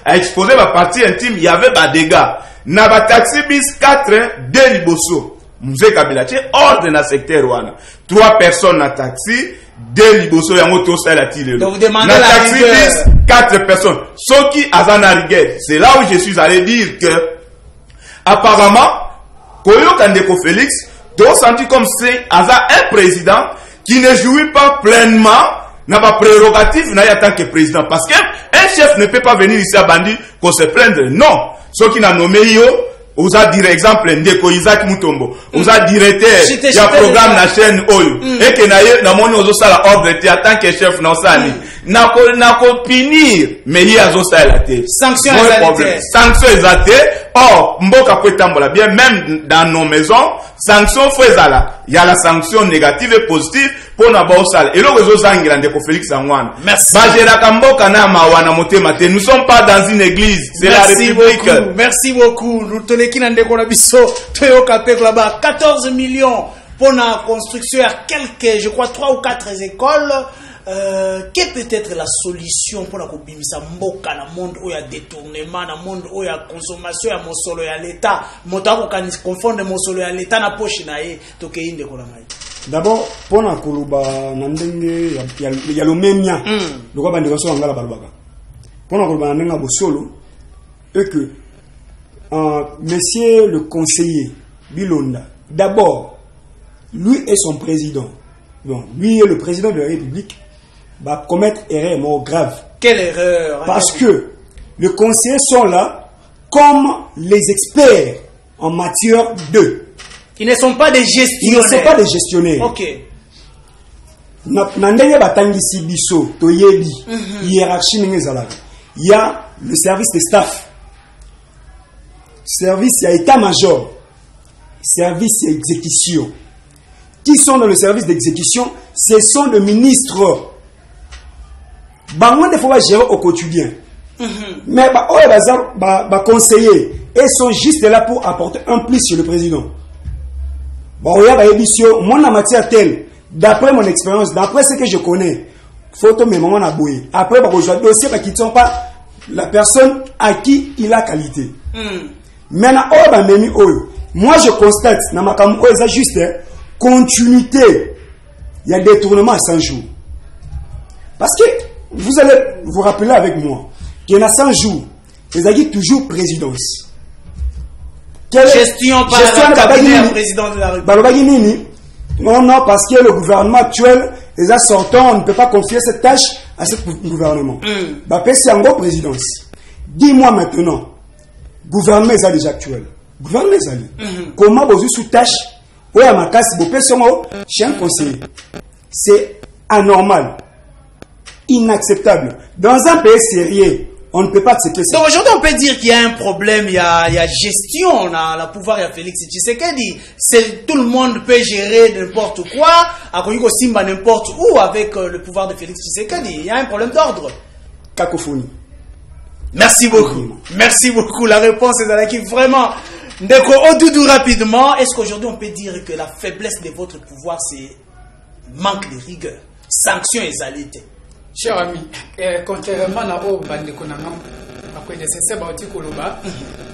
a exposé ma partie intime, il y avait des dégâts. Na ba taxi bis 4, 2 liboso. Mouze Kabila, hors de na secteur wana. 3 personnes na taxi, 2 liboso, yango to sa la tile. Donc, vous demandez na la taxi rigueur. bis 4 personnes. Ceux qui azana rigueur. C'est là où je suis allé dire que, apparemment, Koyo Kandeko Félix doit sentir comme c'est un président qui ne jouit pas pleinement n'a pas prérogative en tant que président. Parce qu'un chef ne peut pas venir ici à Bandi qu'on se plaindre. Non. Ceux qui n'ont nommé yo, vous a dire exemple Ndeko Isaac Mutombo, vous a directeur, il y a programme la chaîne Oyo. Et que na moni ozo sala ordre en tant que chef non sali. Na ko punir, mais il y a zo sala te. Sanction exaté. Or, mboka peut tambola bien, même dans nos maisons, sanction faisala. Il y a la sanction négative et positive pour na baosala. Et le réseau Zangira Ndeko Félix Angwan. Merci. Bajera Kamboka na mawana motema te. Nous sommes pas dans une église, c'est la République. Beaucoup. Merci beaucoup. Nous tenons qui n'en décolle biso. Toyoka Pek là-bas. 14 millions pour la construction à quelques, je crois, 3 ou 4 écoles. quelle peut être la solution pour la kobimisa mboka na monde où il y a détournement, na monde où il y a consommation ya mosolo ya l'état, moto akokani confondre mosolo ya l'état na poche na ye to ke inde ko la mai. D'abord pona koloba na ndenge ya lomemia lokwa bandeko so ngala balobaka. Pona koloba na ndenge bosolo et que monsieur le conseiller Bilonda, d'abord lui et son président. Bon, lui est le président de la République, va commettre erreur mort grave. Quelle erreur? Parce que les conseillers sont là comme les experts en matière de. Ils ne sont pas des gestionnaires. Ils ne sont pas des gestionnaires. Ok. Nandenge batangisi biso toyebi hiérarchie n'engezala. Il y a le service de staff, service il y a état-major, service exécution. Qui sont dans le service d'exécution? Ce sont les ministres. Bango ne faut pas gérer au quotidien. Mais conseillers, ils sont juste là pour apporter un plus sur le président. Bon, moi, en matière telle, d'après mon expérience, d'après ce que je connais, photo mais maman a boué. Après, dossier qui ne sont pas la personne à qui il a qualité. Maintenant, moi je constate, c'est juste continuité. Il y a détournement à 100 jours. Parce que vous allez vous rappeler avec moi qu'il y en a 100 jours, ils ont dit toujours présidence. Gestion par le cabinet président de la République. Non, parce que le gouvernement actuel, les assortants, on ne peut pas confier cette tâche à ce gouvernement. C'est en gros présidence. Dis-moi maintenant, gouvernement est déjà actuel. Gouvernement est allé. Comment vous sous tâche? Oui, à ma casse, chez un conseiller. C'est anormal, inacceptable. Dans un pays sérieux, on ne peut pas accepter ça. Donc aujourd'hui, on peut dire qu'il y a un problème, il y a gestion, on a le pouvoir, il y a Félix Tshisekedi. Tout le monde peut gérer n'importe quoi, à Koyiko Simba n'importe où avec le pouvoir de Félix Tshisekedi. Il y a un problème d'ordre. Cacophonie. Merci beaucoup. Merci beaucoup. La réponse est dans l'équipe. Vraiment. Ndeko Odoudou, rapidement, est-ce qu'aujourd'hui on peut dire que la faiblesse de votre pouvoir c'est manque de rigueur, sanction et saleté? Cher ami, contrairement à Ndeko Nangam, après nécessaire bauti koloba,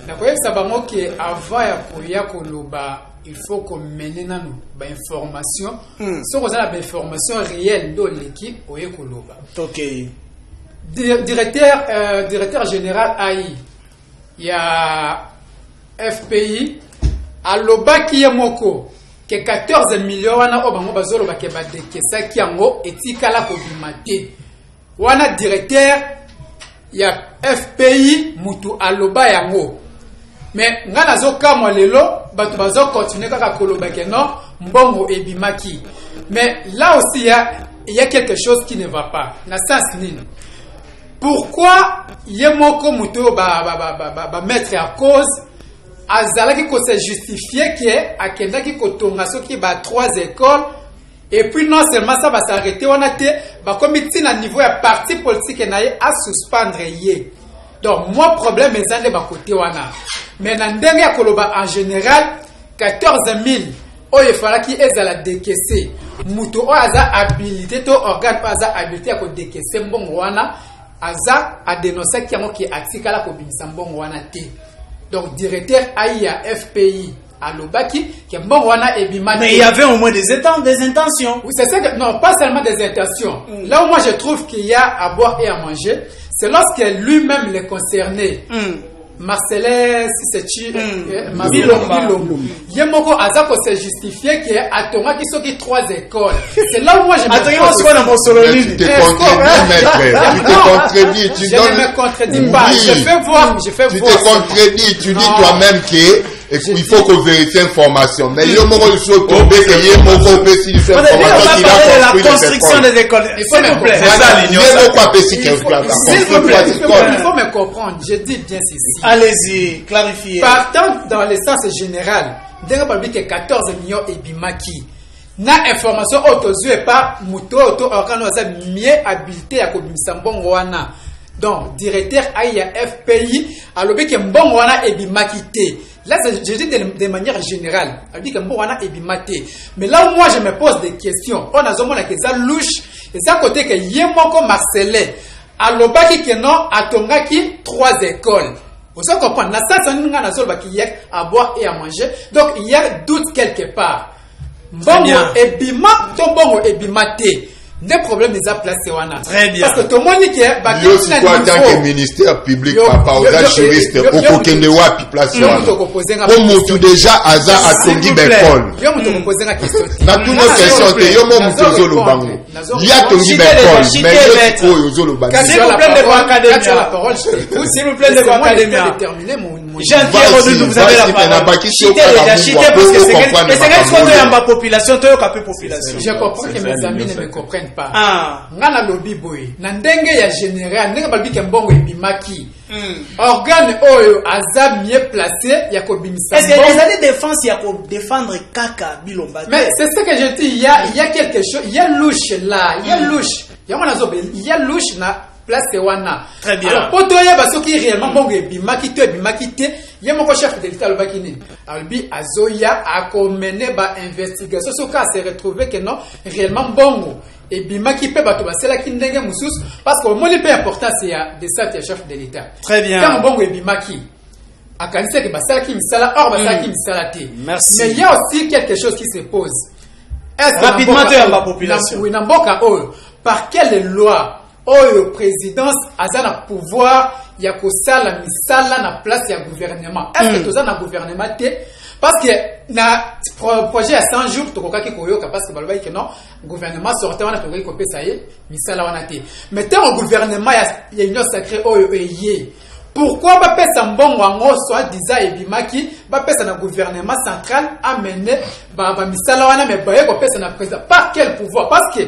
nakoye sabango que avant ya koya koloba, il faut qu'on mène nanu ba information, si on a la information réelle de l'équipe oye koloba. OK. Directeur général AI, il y a FPI aloba kiyemoko ke 14 millions wana obango bazolo bakeba de kesa kiango etikala ko bimate wana directeur ya FPI mutu aloba yango mais ngana zo kamwa lelo batu bazo continuer kaka koloba ke non mbongo ebimaki mais là aussi il y a quelque chose qui ne va pas na sens nini. Pourquoi yemoko mutu ba mettre à cause azalaki ko se justifier que akendaki ko tonga soki ba 3 écoles et puis non seulement ça va s'arrêter on a té ba comité na niveau ya parti politique na ye à suspendre ye. Donc moi problème ezande ba côté wana mais na ndenge ya koloba en général 14 000 oye falaki ezala décaisser mutu o aza habilité to organe aza habilité ko décaisser mbongo wana aza a dénoncer kiango ki atikala ko bimisa mbongo wana té. Donc, directeur AIA FPI à Lobaki, qui est bon, mais il y avait au moins des intentions. Oui, c'est ça que, non, pas seulement des intentions. Là où moi je trouve qu'il y a à boire et à manger, c'est lorsque lui-même les concerné. Marcelin, si c'est Bilombo. Yemoko Azako s'est justifié qu'il y a à Thomas qui sont 3 écoles. C'est là où moi je me contredis. Tu te contredis, tu donnes. Je ne me contredis pas. Je fais voir. Tu te contredis, tu dis toi-même qu'il faut qu'on vérifie l'information. Mais Yemoko il faut tomber que Yemoko peut s'il fait information qu'il a construit la construction des écoles. S'il vous plaît. C'est ça l'union. S'il vous plaît. Il faut me comprendre. Je dis bien ceci. Allez-y, clarifiez. Partant dans le sens général, dès que 14 millions et bimaki, na information autorisée par Muto auto organe mieux habilité à kobimisa mbongo wana. Donc directeur AIA FPI a lobé que mbongo wana et bimaki te. Là, je dis de manière générale. Elle dit que bon, on a ébimaté. Mais là où moi je me pose des questions, on a zomona que ça louche, et ça côté que Yemoko Marcelin, à l'obaki que non, à Tongaki, 3 écoles. Vous savez comprendre, la station nous a zolba qui y a à boire et à manger. Donc il y a doute quelque part. Bon, ebima, ton bon ebimate. Des problèmes des placés wana. Très bien. Parce que tout le monde dit que yo si quoi tant que ministère public papa aux juristes au kende wapi place wana. Comme tout déjà aza atongi bekol. Yo muto ko poser la question. Na tout nos questions te yo mo muto zolo bango. Ya tongi bekol mais yo ko zolo bango. S'il vous plaît de l'académie. S'il vous plaît de l'académie. Jean-Pierre, vous avez la parole. Chité parce que c'est ce qu'on a en population, toi capé population. Je comprends que mes amis ne me comprennent pas. Ngana lobby boy. Na ndenge ya général, ndenge balbi ke mbongo ebimaki. Organe oyo aza mieux placé ya ko bimisa. Est-ce que les années défense ya ko défendre Kaka Bilomba? Mais c'est ce que je dis, il y a quelque chose, il y a louche là, il y a louche. Il y a louche na place wana. Très bien. Alors pour toi ba soki réellement mbongo ebimaki to ebimaki te, ye moko chef de l'état le bakini. Albi azoya a mené ba investigation so ka se retrouver que non réellement mbongo et bimaki pe bato basela ki ndenge mususu parce que mon peu important c'est de ça le chef de l'état. Très bien. Quand mbongo et bimaki akanisa que basela ki misala or basela ki misala te. Merci. Mais il y a aussi quelque chose qui se pose. Est-ce rapidement de la population. Oui, namboka oyo par quelle loi oyo présidence aza na pouvoir ya kosala misala na place ya gouvernement. Est-ce que toza na gouvernement te? Parce que na projet à 100 jours tokokaki koyoka parce que baloba que non gouvernement sortait wana tokokaki kopesa ye misala wana te. Mais tant au gouvernement ya union sacrée oyo eye. Pourquoi ba pesa mbongo ngo soit disant ebimaki ba pesa na gouvernement central amener ba misala wana mais ba ko pesa na président par quel pouvoir? Parce que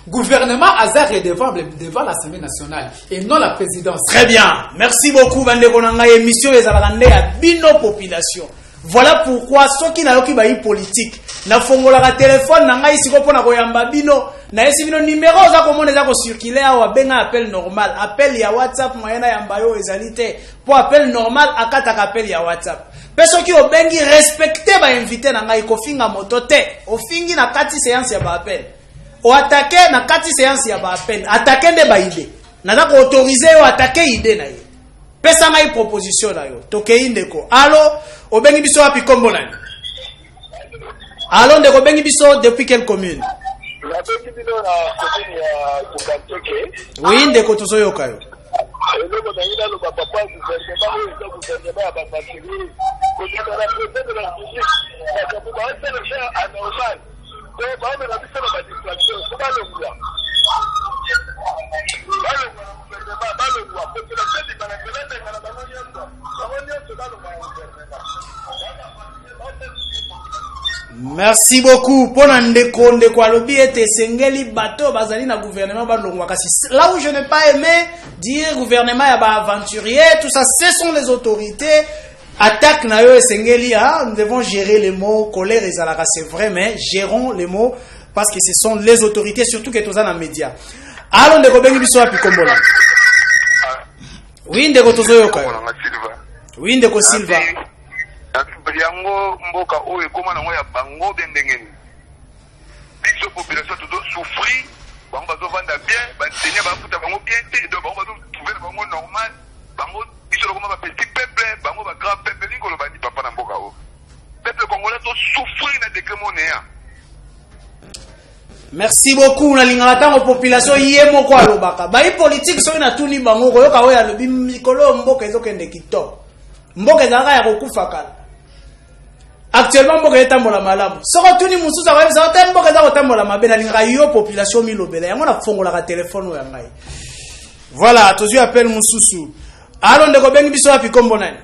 gouvernement hasard redevable devant l'Assemblée nationale et non la présidence. Très bien. Merci beaucoup bandeko na ngai émission ezalaka nde ya bino population. Voilà pourquoi ceux qui n'ont pas eu politique na fongola ka téléphone na ngai siko pona koyamba bino na esi bino numéro za komona za ko circuler awa benga appel normal appel ya WhatsApp moyena yamba yo ezalité pour appel normal akata appel ya WhatsApp. Peso ki obengi respecter ba invité na ngai ko finga moto te ofingi na kati séance ya ba appel o attaquer na kati séance ya ba appel attaquer nde ba idée na za ko autoriser o attaquer idée na ye pesa ngai proposition na yo tokei ndeko allo obengi biso wapi kombo nani allo ndeko bengi biso depuis quelle commune oui ndeko tozoyoka yo Merci beaucoup. Pona ndeko alobi ete sengeli bato bazali na gouvernement balongwa kasi là où je n'ai pas aimé dire gouvernement ya ba aventurier tout ça ce sont les autorités attaque na yo sengeli nous devons gérer les mots colère et zalaka c'est vrai mais gérons les mots parce que ce sont les autorités surtout que toza na média. Alors ndeko bengi biso api kombola. Oui ndeko tozoyoka. Oui ndeko Silva. yango mboka oyo ekoma nango ya bango bendengeni biso population tozo souffrir bango bazovanda bien batenye bafuta bango bien te donc bango bazotrouver bango normal bango biso lokoma bapetit peuple bango bagrand peuple lingi koloba ndi papa na mboka oyo peuple congolais tosouffrir na degré monéa. Merci beaucoup na lingala tango population ye moko alobaka bayi politique soki na tuni bango koyoka oyo alobi mikolo mboka ezokende kitoko mboka ezalaka ya kokufa kala. Actuellement mboka etambola malamu soko tuni mususu akoyebisa ote mboka eza kotambola mabe na lingaka yo population milobela yango nafongolaka telefone oyo ya ngai. Voilà tozwi appel mususu alo ndeko bengi biso wapi kombo nani?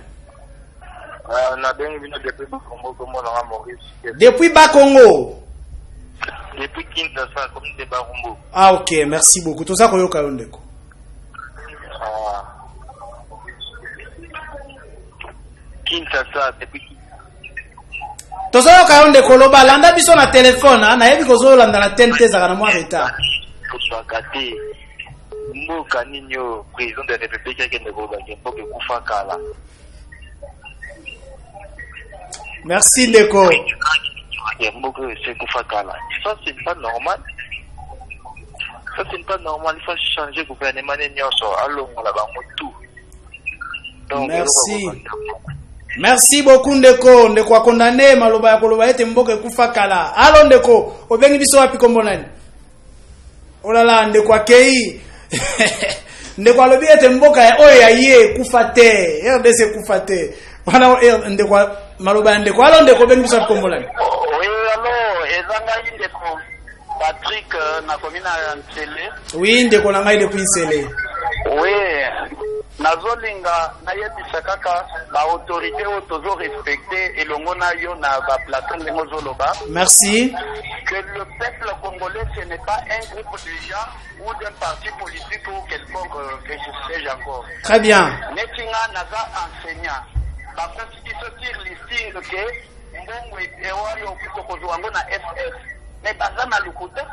Na bengi bino depuis Bakongo kombo na Maurice. Depuis Bakongo. Depuis Kinshasa comme de Barumbo. Ah ok merci beaucoup toza koyoka yo ndeko. Kinshasa depuis tozoyoka yo ndeko loba landa biso na telefone nayebi kozolanda na tente ezaka na mwa retard koswakate mboka nini oyo président de la république akende kolobaki mboka ekufa kala Merci Ndeko. C'est Koufakala. Ça, c'est pas normal. Ça, c'est pas normal. Il faut changer le gouvernement. Allons, on l'a tout. Merci. Merci beaucoup Ndeko. Ndeko a condamné maloba ya koloba ete mboka Koufakala. Allons Ndeko. Obengi biso wapi kombo nani? Oh là là, Ndeko akei. Ndeko alobi ete mboka ya oyo ya ye kufate. RDC kufate. Wana Ndeko maloba ya Ndeko. Allons Ndeko obengi biso wapi kombo nani? Oui, alors, ezanga Ndeko Patrick na komina ya Nsele. Oui, Ndeko na ngai depuis Nsele. Oui. Nazolinga nayebisa kaka ba autorité o tozo respecter elongo na yo na ba plateau ndengo zoloba. Merci. Que le peuple congolais ce n'est pas un groupe de gens ou d'un parti politique ou quelconque que je sais encore. Très bien. Netinga naza enseignant. Ba constitution tire listing que mbongo ewa yo kutokozwa ngo na FF. Mais baza na lukuta.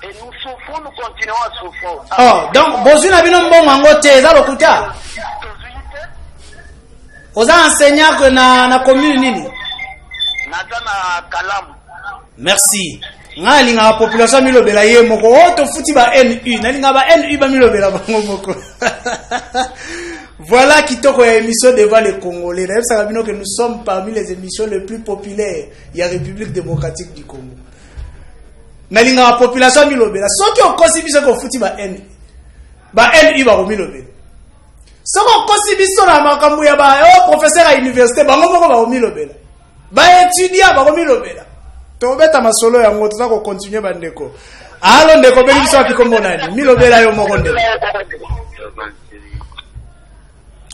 Et nous souffrons, nous continuons à souffrir. Oh, donc, Bozu n'a pas bon mangote, ça le kuta. Oza enseignant que na commune nini? Na Kalam. Merci. Nga linga la population milobela ye moko. Oh, to futi ba NU. Na linga ba NU ba milobela bango moko. Voilà qui toko ya émission devant les Congolais. D'ailleurs, ça veut dire que nous sommes parmi les émissions les plus populaires. Il y a République démocratique du Congo. Nalinga la population milobela soki okosi biso ko futi ba N ba NU ba milobela soko okosi biso na makambo ya ba professeur à université bango moko ba milobela ba étudiant ba milobela to beta masolo ya ngoto za ko continuer ba ndeko alo ndeko be biso apikombo nani milobela yo moko ndeko.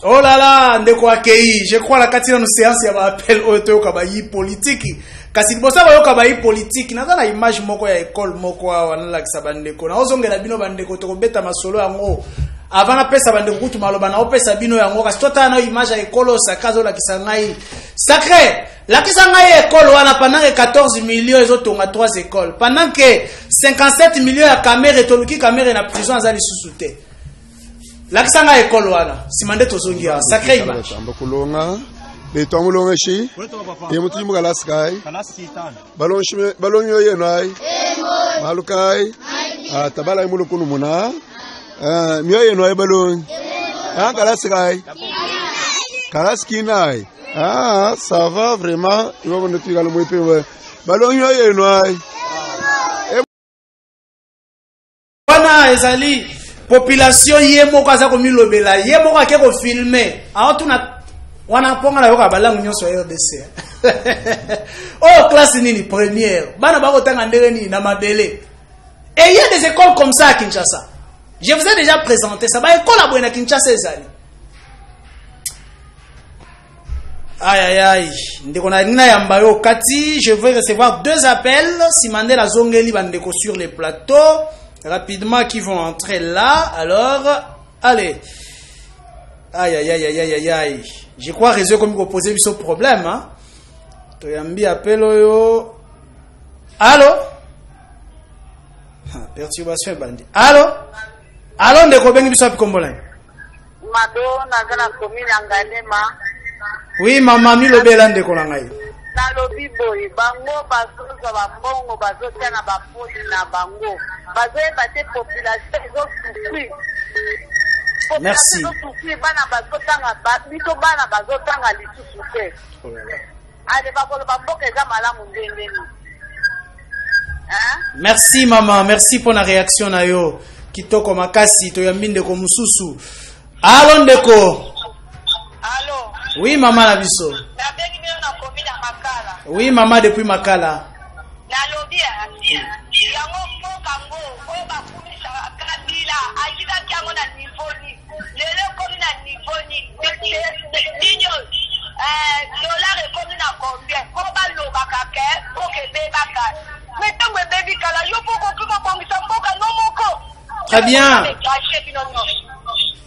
Oh là là, ndeko akei, je crois la katina no séance ya ba appel oto ka ba yi politique. Kasi bosa ba yoka ba yi politique, naza na image moko ya école moko wa na lakisa bandeko. Na ozongela bino bandeko to beta masolo yango. Avant na pesa bandeko kutu maloba na opesa bino yango kasi tota na image ya école sakazo lakisa ngai. Sacré, lakisa ngai école wana pendant que 14 millions ezotonga 3 écoles. Pendant que 57 millions ya caméra etoluki caméra na prison azali susute. Lakisanga école wana simande tozongia sacré image bakulonga betwamulonga shi yemutu mugala sky balonyo yenai malukai tabala imulukunu muna myo yenai balon kala sky kala skinai ça va vraiment il va nous tirer le mot pe balonyo yenai wana ezali population yemo kaza ko milobela yemo ka ke ko filmer aotuna wana ponga na yoka balangu nyoso RDC oh classe nini première bana bako tanga ndere ni na mabele et il y a des écoles comme ça à Kinshasa. Je vous ai déjà présenté ça ba école à Buena Kinshasa ezali aïe aïe aïe ndeko na nina yamba yo kati je vais recevoir 2 appels si Mandela Zongeli bandeko sur les plateaux rapidement qui vont entrer là. Alors, allez. Aïe, aïe, aïe, aïe, aïe, aïe. Je crois réseau comme vous posez ce problème. Hein? Toyambi appel yo. Allô? Perturbation bandi. Allô? Allô, ndeko bengi biso api kombola. Madonna gana komina ngalema. Oui, maman mi lobela ndeko na ngai. Nalobi boy bango bazoza bambongo bazotia na bapoli na bango bazoyeba te population ezosufri. Merci. Bana bazotanga biso bana bazotanga lisusu te. Ale bakoloba mboka eza malamu ndengeni. Merci maman, merci pour la réaction na yo. Kitoko makasi toyambi ndeko mususu. Allô ndeko. Allô. Oui maman na biso. Oui, maman, depuis Makala. Très bien.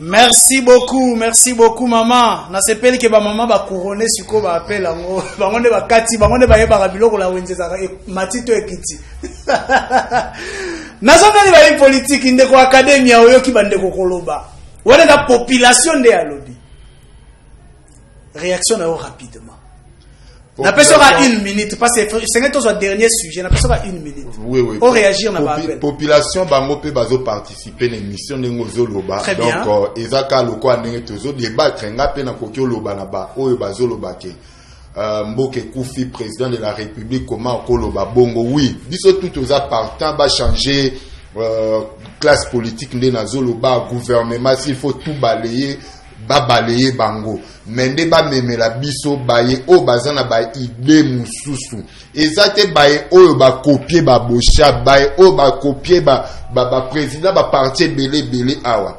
Merci beaucoup maman. Na sepeli ke ba maman ba couronner siko ba appel ngo. Bango ne ba kati, bango ne ba yeba biloko la wenzeza matito ekiti. Nazonga ba politique ndeko academia oyo ki bandeko koloba. Wana da population de alobi. Réaction na rapidement. La personne a 1 minute, parce que c'est le dernier sujet, la personne a 1 minute. Oui. Pour réagir, on va population, bango pe bazo participer à l'émission de Ngozo Loba. Très bien. Donc, ezaka loko anenge tozo débattre nga pe na kokyo loba na ba oyo bazo loba ke. Mboke Koufi, président de la République, comment Koloba Bongo, oui. Biso tout aux appartants va changer classe politique de Nazoloba, gouvernement, s'il faut tout balayer, balayer bango. Mende ba meme la biso baye o bazana ba idée mususu. Ezate baye o ba copier ba bosha, baye o ba copier ba président ba parti belé awa.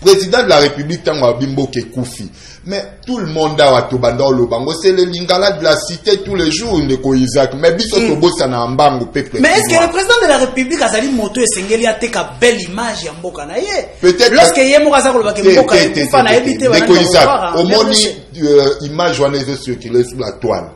Président de la République tango Bimbo Koufi. Mais tout le monde a Watobanda Lobango, c'est le lingala de la cité tous les jours, Ndeko Isaac. Mais biso tobo sana mbango peuple. Mais est-ce que le président de la République a sali moto et sengeli a teka belle image ya mboka na ye? Peut-être. Lorsque yemo kaza ko lobake mboka kufa na ebité wana. Ndeko Isaac, au moni image wana ezo circuler sur la toile.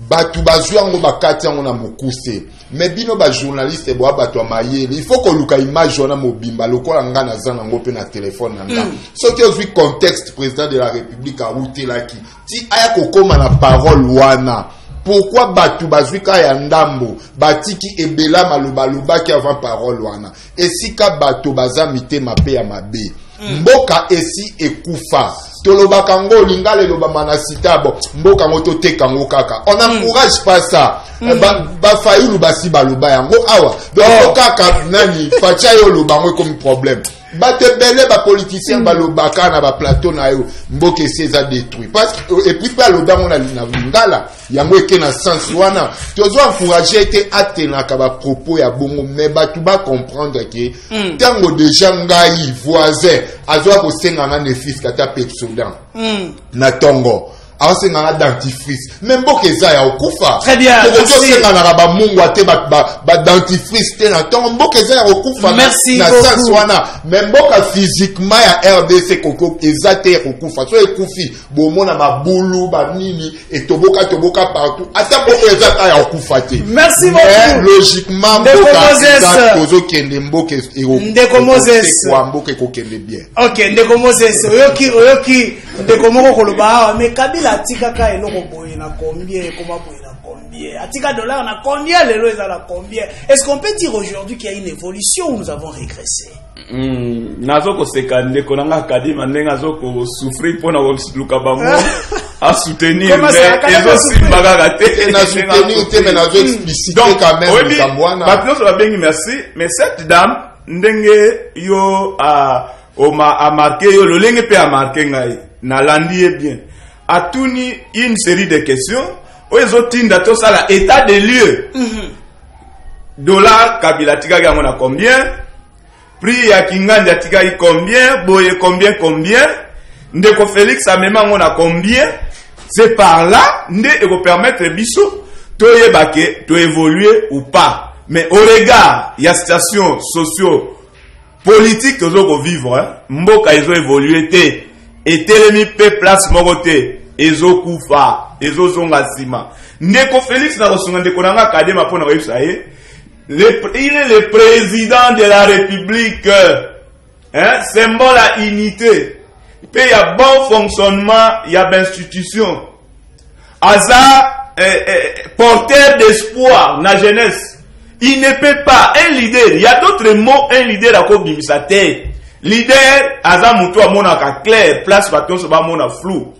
Batu bazwango bakati yango na mokuse. Mais bino ba journaliste bo abato mayele, il faut que luka image wana mobimba lokola nga na zana ngo pe na téléphone nanga. Ce qui est contexte président de la République a outelaki. Ti aya kokoma na parole wana. Pourquoi batu bazwika ya ndambo batiki ebela maloba ki avant parole wana. Esika batu bazamite mape ya mabe. Mboka esi ekufa. Tolobaka ngo lingale loba manasitabo mboka moto teka ngo kaka. On n'encourage pas ça. Ba fayilu basi baloba yango awa. Donc kaka nani facha yo loba ngo comme problème. Ba te belé ba politicien baloba kana ba plateau na yo mboka esi za détruit. Parce que et puis pas loba ngo na lingala yango eke na sens wana. Tozo encourager te atena ka ba propos ya bongo mais ba tu ba comprendre que tango déjà ngai voisin azwa ko senga na nefis kata pepso na tongo awase ngana dentifrice même boke za ya okufa très bien merci senga na ba mungu ate ba dentifrice te na tongo boke za ya okufa merci na sens wana même boka physiquement ya RDC koko ezate okufa so ekufi bomona mabulu ba nini et toboka partout ata boke ezata ya okufa te merci beaucoup logiquement boka tozo kende mboke Ndeko Moses kwa mboke kokende bien OK Ndeko Moses oyoki Ndeko moko koloba mais Kabila atika ka eloko boye na combien comment boye na combien atika dollar na combien lelo eza na combien est-ce qu'on peut dire aujourd'hui qu'il y a une évolution ou nous avons régressé nazoko sekande konanga kadima ndenga zoko souffrir pona luka bango à soutenir mais ezo simbaga gate na soutenir te mais nazo expliciter quand même kamwana maintenant ça va bien merci mais cette dame ndenge yo a marqué yo le lenge pe a marqué ngai na landi bien a tuni une série de questions ozo tinda to sala état des lieux dollar Kabila tika yango na combien prix ya Kingandi atika combien boye combien Ndeko Félix amema ngo na combien c'est par là nde eko permettre biso to yebake to évoluer ou pas mais au regard il y a situation socio politique tozo vivre mboka ezo évoluer te et telemi pe place mogote ezo kufa ezo zonga sima Ndeko Félix na kosonga ndeko nanga kadema pona koyisa il est le président de la République symbole à unité il y a bon fonctionnement il y a institution Aza porteur d'espoir na jeunesse il ne peut pas un leader il y a d'autres mots un leader à kobimisa te leader aza mutu amonaka clair place baton so ba mona flou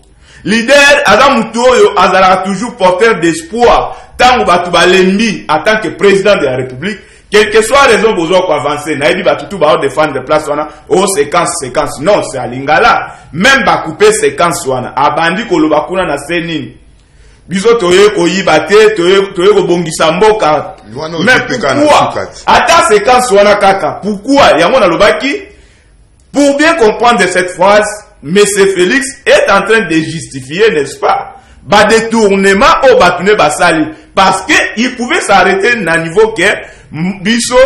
leader aza mutu oyo azala toujours porteur d'espoir tango batu balembi en tant que président de la République quelle que soit raison besoin pour avancer na ebi batu tout ba défendre de place wana o séquence non c'est à lingala même ba couper séquence wana abandi ko loba kuna na senini biso toye ko yibate toye ko bongisa mboka mais pourquoi ata séquence wana kaka pourquoi yango na lobaki pour bien comprendre cette phrase Monsieur Félix est en train de justifier n'est-ce pas ba détournement au batune basali parce que il pouvait s'arrêter na niveau que biso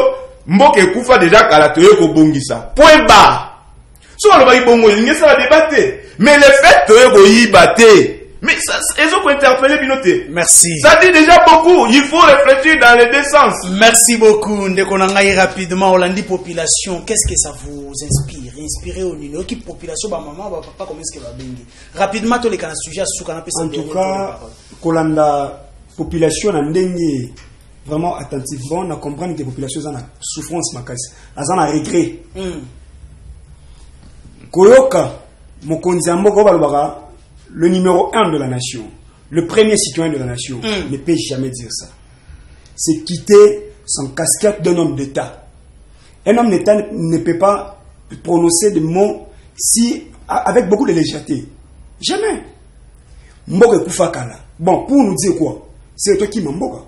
mboke kufa déjà kala toye ko bongisa point bas so on va y bongo il ça débattre mais le fait toye ko yibate mais ça ils ont interpellé binoté merci ça dit déjà beaucoup il faut réfléchir dans les deux sens merci beaucoup ndeko nangai rapidement Olandi population qu'est-ce que ça vous inspire au niveau qui population ba maman ba papa comment est-ce que va bengi rapidement tous les cas sujet sous kana pesa en tout cas kolanda population na ndenge vraiment attentivement na comprendre que population za na souffrance makasi aza na regret koyoka mokonzi mboka balobaka le numéro 1 de la nation, le premier citoyen de la nation ne peut jamais dire ça. C'est quitter son casquette d'un homme d'État. Un homme d'État ne peut pas prononcer des mots avec beaucoup de légèreté. Jamais. Mboka Kufakala. Bon, pour nous dire quoi? C'est toi qui m'emboka.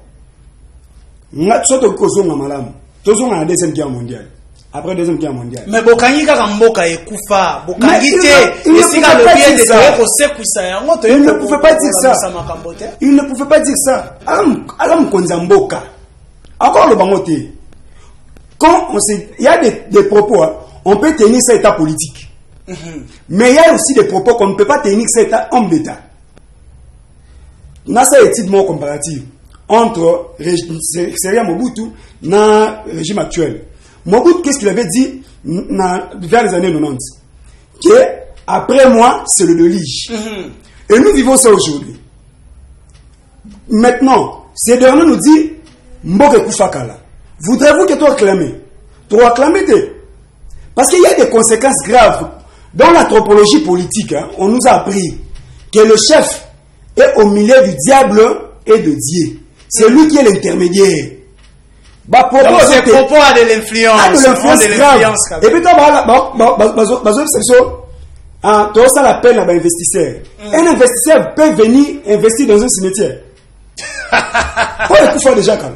Toujours la Deuxième Guerre mondiale. Après la Deuxième Guerre mondiale. Mais Bokangi kaka mboka ekufa. Bokangi te. Il ne pouvait pas dire ça. Il ne pouvait pas dire ça. Alam konza mboka. Encore le bangote. Quand il y a des propos, on peut tenir cet état politique. Mais il y a aussi des propos qu'on ne peut pas tenir cet état homme d'État. Dans cette étude comparative entre Seria Mobutu et le régime actuel. Mobutu, qu'est-ce qu'il avait dit vers les années 90? Que après moi, c'est le déluge. Et nous vivons ça aujourd'hui. Maintenant, ces derniers nous disent Mboke Kufakala. Voudrez-vous que tu acclames? Tu acclames? Parce qu'il y a des conséquences graves. Dans l'anthropologie politique, on nous a appris que le chef est au milieu du diable et de Dieu. C'est lui qui est l'intermédiaire. Donc ces propos a de l'influence. Et puis toi, ça l'appelle un investisseur. Un investisseur peut venir investir dans un cimetière.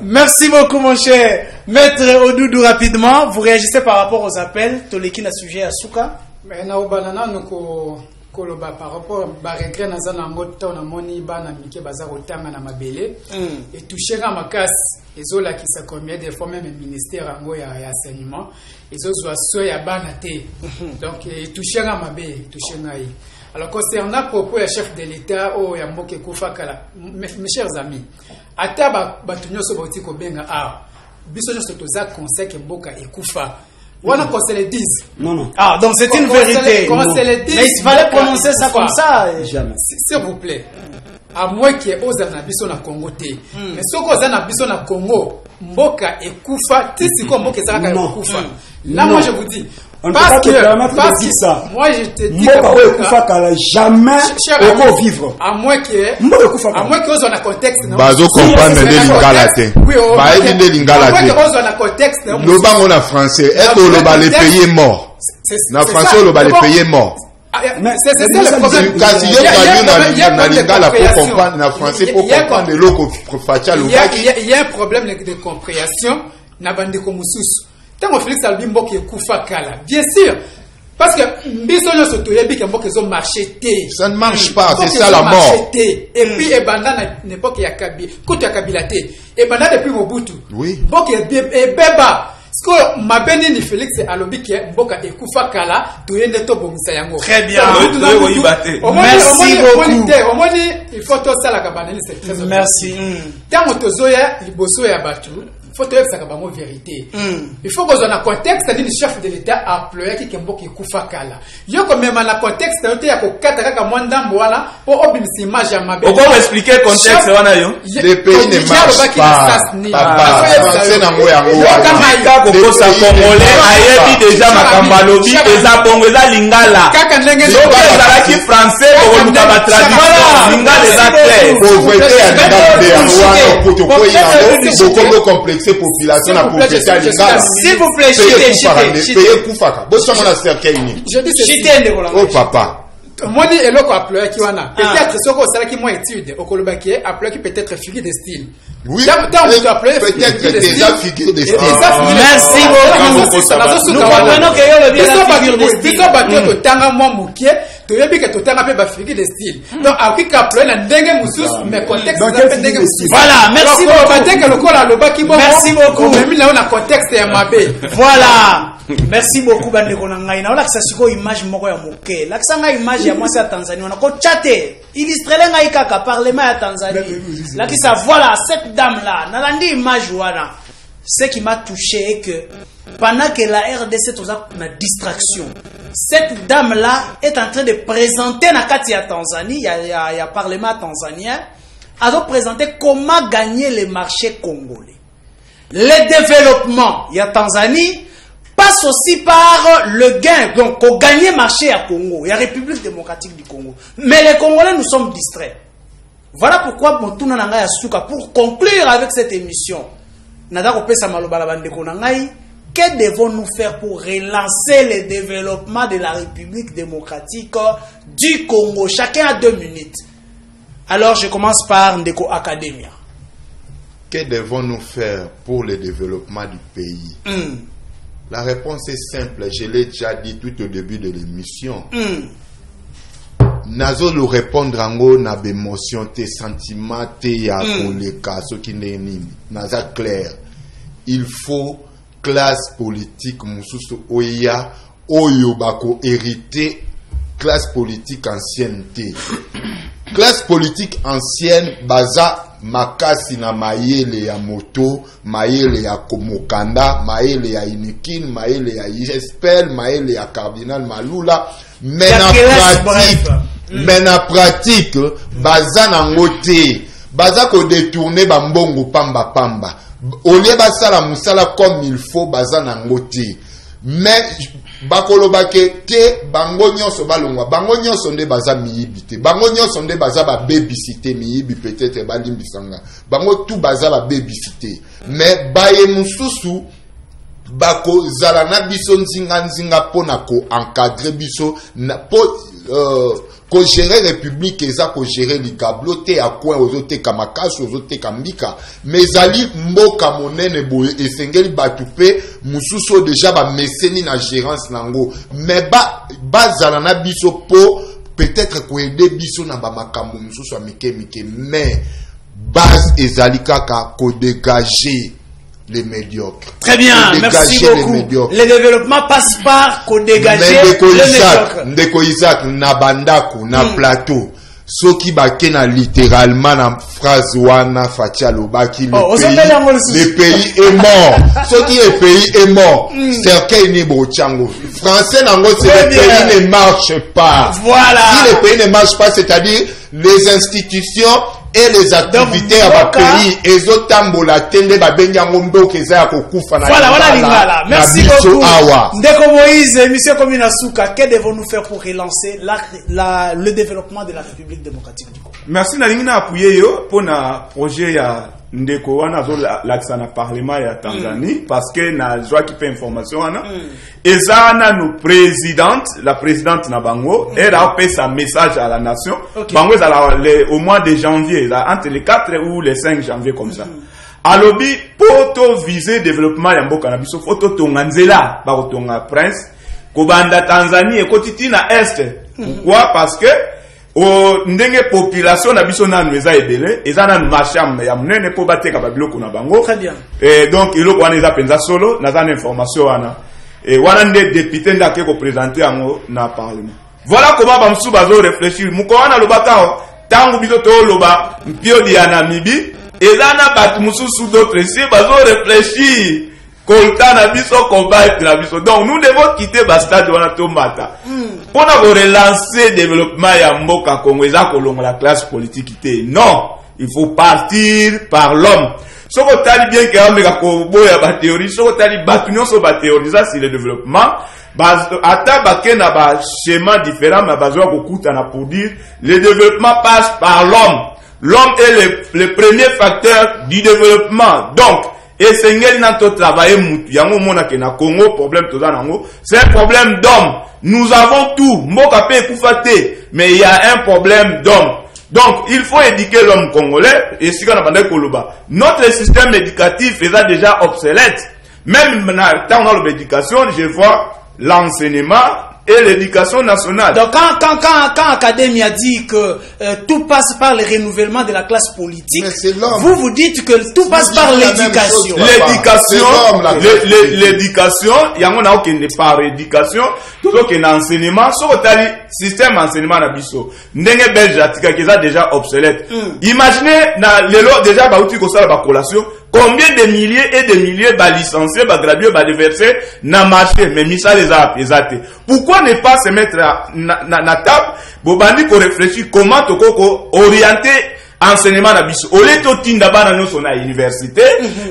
Merci beaucoup mon cher Maître Odoudou. Rapidement, vous réagissez par rapport aux appels. Toleki na sujet à Souka. Mais na obanana noko koloba par rapport ba regret na zana ngota na moni bana mike baza kotanga na mabele et toucher à makas ezola qui ça combien des fois même ministère ngo ya enseignement ezozwa so ya bana te donc toucher à mabele toucher ngai. Alors concernant propos ya chef de l'État o ya mboke kufakala mes chers amis ata batunyo so boti ko benga biso nyo toza conseil ke mboka ekufa. Voilà qu'on se le dise. Non. Ah, donc c'est une vérité. Mais il fallait prononcer ça comme ça. Jamais. S'il vous plaît. À moins qu'il y ait aux Anabiso na Congo. Mais ce qu'on a Anabiso na Congo, Mboka et Koufa, c'est comme Mboka et Koufa. Là, moi je vous dis. On ne peut pas te permettre de dire ça. Moi je te dis que Mboka jamais au vivre. À moins qu'il y ait. À moins que on a contexte. Bazo comprendre de l'Ingalate. Bah il de l'Ingalate. À moins que on a contexte. Le bang on a français. Est-ce que le bal est payé mort? Na français le bal est payé mort. C'est ça le problème. Quand il y a l'Ingala pour comprendre na français pour comprendre le loco facial. Il y a un problème de compréhension. Na bande comme sous. Tant Félix Albin Mboka ekufa kala. Bien sûr. Parce que biso nyo soto yebi ke Mboka zo marché té. Ça ne marche pas, c'est ça la mort. Et puis ebanda na n'époque ya Kabila, kutu ya Kabila té. Ebanda depuis Mobutu. Oui. Mboka beba. Sko mabeni ni Félix alobi ke Mboka ekufa kala, toyende to bomisa yango. Très bien. Merci beaucoup. Omoni il faut to sala kabaneli c'est très important. Merci. Tango tozoya liboso ya batu. Il faut que ça soit la vérité. Il faut que dans le contexte, c'est-à-dire le chef de l'État a pleuré qui Mboka ekufa kala. Yo comme même dans le contexte, il y a ko kataka mwanda mbwala pour obimisi image ya mabe. On va expliquer le contexte wana yo. Les pays ne marchent pas. Papa, c'est na ngoya ngoya. Kaka kokosa congolais ayebi déjà makamba lobi eza bongo eza lingala. Kaka ndenge so ezala ki français ko luka ba traduction lingala eza clair. Pauvreté ya ndanga ya wana poto ko yango bokondo complexe population na pauvreté ya lingala. S'il vous plaît, payez kufaka. Boso mona cercueil ni. Je dis ceci. Oh papa. Moi dit eloko a pleuré qui wana. Peut-être ce qu'on sait qui moi étude au Kolobaki a pleuré qui peut-être figure de style. Oui, peut-être déjà figure de style. Merci beaucoup. Nous comprenons que yo le bien figure de style. Biso bato to tanga moi mukie, to yebi que to tanga pe ba figure de style. Donc a qui ka pleuré na ndenge mususu mais contexte na pe ndenge mususu. Voilà, merci beaucoup. Bato que lokola lobaki bon. Merci beaucoup. Même là on a contexte ya mabe. Voilà. Merci beaucoup bandeko na ngai na ola kisa siko image moko ya moke la kisa ngai image ya mwasi ya Tanzanie on a ko chatter illustrele ngai kaka parlement ya Tanzanie la kisa voilà cette dame là nalandi image wana ce qui m'a touché est que pendant que la RDC toza na distraction cette dame là est en train de présenter na kati ya Tanzanie ya parlement tanzanien a présenté comment gagner les marchés congolais. Le développement, il y a Tanzanie, passe aussi par le gain, donc au gagner marché à Congo, il y a République démocratique du Congo. Mais les Congolais, nous sommes distraits. Voilà pourquoi pour conclure avec cette émission, que devons-nous faire pour relancer le développement de la République démocratique du Congo? Chacun a 2 minutes. Alors je commence par Ndeko Academia. Que devons-nous faire pour le développement du pays? La réponse est simple, je l'ai déjà dit tout au début de l'émission. Nazo le répondre en haut na émotion, tes sentiments, tes koleka, ce qui n'est ni naza clair. Il faut classe politique mususu oya oyo bako hérité classe politique ancienneté. Classe politique ancienne baza makasi na mayele ya moto, mayele ya komokanda, mayele ya inikin, mayele ya ISPL, mayele ya cardinal Malula, mais na pratique baza na ngote, baza ko détourner ba mbongo pamba pamba. Olie basala musala comme il faut baza na ngote. Mais bakolo bake te bango nyonso balongwa bango nyonso nde baza miyibi te bango nyonso nde baza ba babysité miyibi peut-être balimbisanga bango tout baza ba babysité mais baye mususu bako zala na biso nzinga pona ko encadrer biso na po ko gérer république eza ko gérer likablo te a coin ozote kamakaso ozote kambika mais ali mboka monene boye esengeli batupe mususu déjà ba meseni na gérance nango mais ba zala na biso po peut-être ko aider biso na ba makambo mususu amike mais base ezali kaka ko dégager les médiocres. Très bien, merci beaucoup. Le développement passe par qu'on dégager les médiocres. Ndeko Isaac, na bandaku, na plateau. Ce qui bakena littéralement na phrase wana fatia lobaki le pays est mort. Ce qui le pays est mort. Cercueil ni brochango. Français nango c'est le pays ne marche pas. Voilà. Si le pays ne marche pas, c'est-à-dire les institutions et les activités à ma pays et zotambola tende ba benyango mboke za kokufa na voilà merci beaucoup Ndeko Moïse monsieur Komina Souka, que devons-nous faire pour relancer le développement de la République démocratique du Congo? Merci na lingina appuyer yo pour na projet ya ndeko wana zo l'accent na parlement ya Tanzanie parce que na joie qui fait information wana ezana nous présidente la présidente na bango elle a fait sa message à la nation bango au mois de janvier entre le 4 ou le 5 janvier comme ça alobi poto viser développement ya mboka na biso photo tonga nzela ba tonga prince kobanda Tanzanie ekotiti na est pourquoi parce que o ndenge population na biso na nweza ebele ezana macham ya munene po bateka ba biloko na bango. Très bien. Et donc iloko wana eza penza solo na zana information wana et wana nde député ndake ko présenter yango na parlement. Voilà comment ba msuba zo réfléchir muko wana lobaka tangu biso to loba mpio dia na mibi ezana bat mususu d'autres ici bazo réfléchir kolta na biso combattre na biso. Donc nous devons quitter ba stade wana tombata. Pour relancer le développement ya mboka Congo eza kolonga la classe politique té. Non, il faut partir par l'homme. Ce que tali bien que ameka ko boya ba théorie, ce que tali batunyo so ba théorie ça c'est le développement. Ata bakena ba schéma différent mais bazwa kokuta na pour dire le développement passe par l'homme. L'homme est le premier facteur du développement. Donc et sengeli nanto travailler mutu yango mona ke na Congo problème toza nango c'est un problème d'homme. Nous avons tout mboka pe kufate mais il y a un problème d'homme. Donc il faut éduquer l'homme congolais et si on a bandé koloba notre système éducatif est déjà obsolète. Même dans l'éducation je vois l'enseignement et l'éducation nationale. Donc quand Académie a dit que tout passe par le renouvellement de la classe politique, vous dites que tout passe par l'éducation. L'éducation, il y a un aucun par éducation, tout aucun enseignement, sur le système enseignement na biso. Ndenge belge atika qui est déjà obsolète. Imaginez na lelo déjà ba outil ko sala ba collation. Combien de milliers et de milliers de licenciés, de gradués, de versés na marché, mais mis ça les a pesés. Pourquoi ne pas se mettre na table, bobandi ko réfléchir comment to ko orienter enseignement na biso ole to tinda bana nyonso na université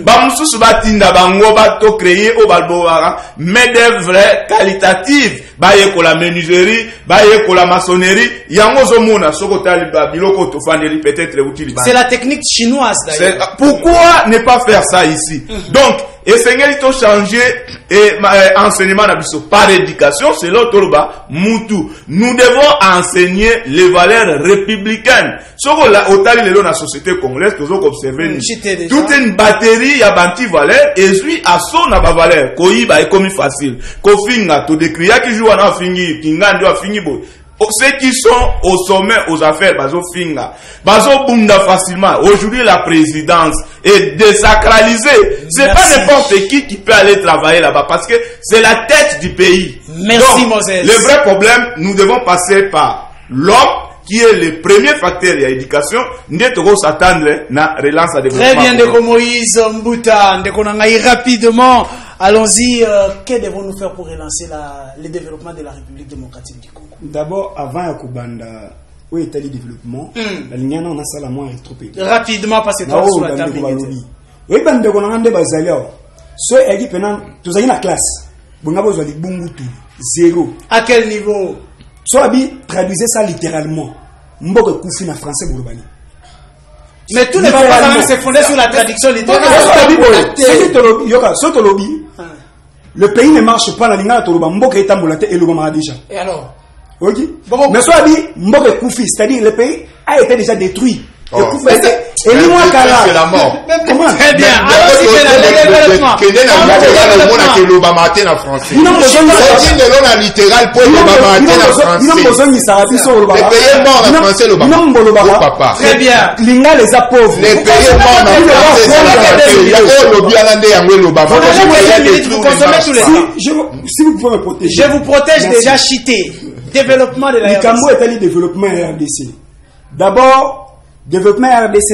ba mususu ba tinda bango ba to créer au balboara main d'œuvre qualitative ba yekola menuiserie ba yekola maçonnerie yango zo mona soko tali ba biloko to fandeli peut-être utile ba c'est la technique chinoise d'ailleurs. Pourquoi ne pas faire ça ici? Donc essayez de changer enseignement na biso par éducation, c'est l'autre bas mutu. Nous devons enseigner les valeurs républicaines. Ce qu'on a au tali de la société congolaise, nous avons observé toute une batterie ya banti valeur et lui à son aba valeur. Koiba est comme facile. Kofinga to décrire qui joue à fingi, kinga ndio fingi bo. Ceux qui sont au sommet aux affaires, bazo finga, bazo bunda facilement. Aujourd'hui, la présidence est désacralisée. C'est pas n'importe qui peut aller travailler là-bas parce que c'est la tête du pays. Merci, Moses. Le vrai problème, nous devons passer par l'homme qui est le premier facteur de l'éducation. Nous devons s'attendre à relance à développement. Très bien, Ndeko Moïse Mbuta, Ndeko Nangaï, rapidement. Allons-y, que devons-nous faire pour relancer le développement de la République démocratique du Congo? D'abord, avant Yakubanda, où est le développement? La ligne on a ça la moins rétropédie. Rapidement, parce que toi, sur la table. Oui, ben de Gonande Bazalio. Ce est pendant tous les classe. Bungabo Zali Bungutu, 0. À quel niveau? Soit traduisez ça littéralement. Mboke Koufi en français Bourbani. Mais tous les programmes se fondaient sur la traduction littéraire. Le pays ne marche pas la ligne à Toloba, Mboke est ambulaté et le déjà. Et alors? Ok. Mais soit dit Mboke Koufi, c'est-à-dire le pays a été déjà détruit. Et lui-moi, c'est la mort. Comment? Très bien. Alors, si c'est le développement. Très bien. Linga les a pauvres. Les pays morts si vous pouvez me protéger. Je vous protège déjà chité. Développement de la RDC. Cambo est allé développement RDC. D'abord, développement RDC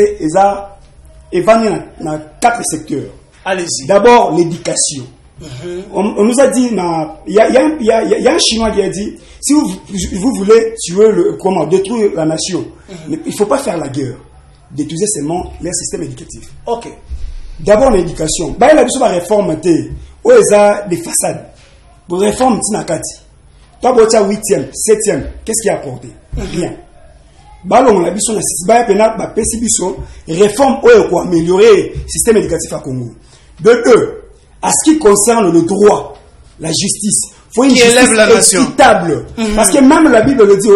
est venu dans 4 secteurs. Allez-y. D'abord, l'éducation. On nous a dit, il y a un Chinois qui a dit, si vous voulez détruire la nation, il ne faut pas faire la guerre. Détruisez seulement leur système éducatif. Ok. D'abord, l'éducation. Il y a une réforme, où il y a des façades. Pour réforme, Tinakati. Toi, tu as 8e, 7e, qu'est-ce qui a apporté? Rien. Balon la biso na sisbaya pena ba pesi biso réforme oyo ko améliorer système éducatif à Congo. De deux, à ce qui concerne le droit, la justice, faut une justice équitable. Parce que même la Bible le dit,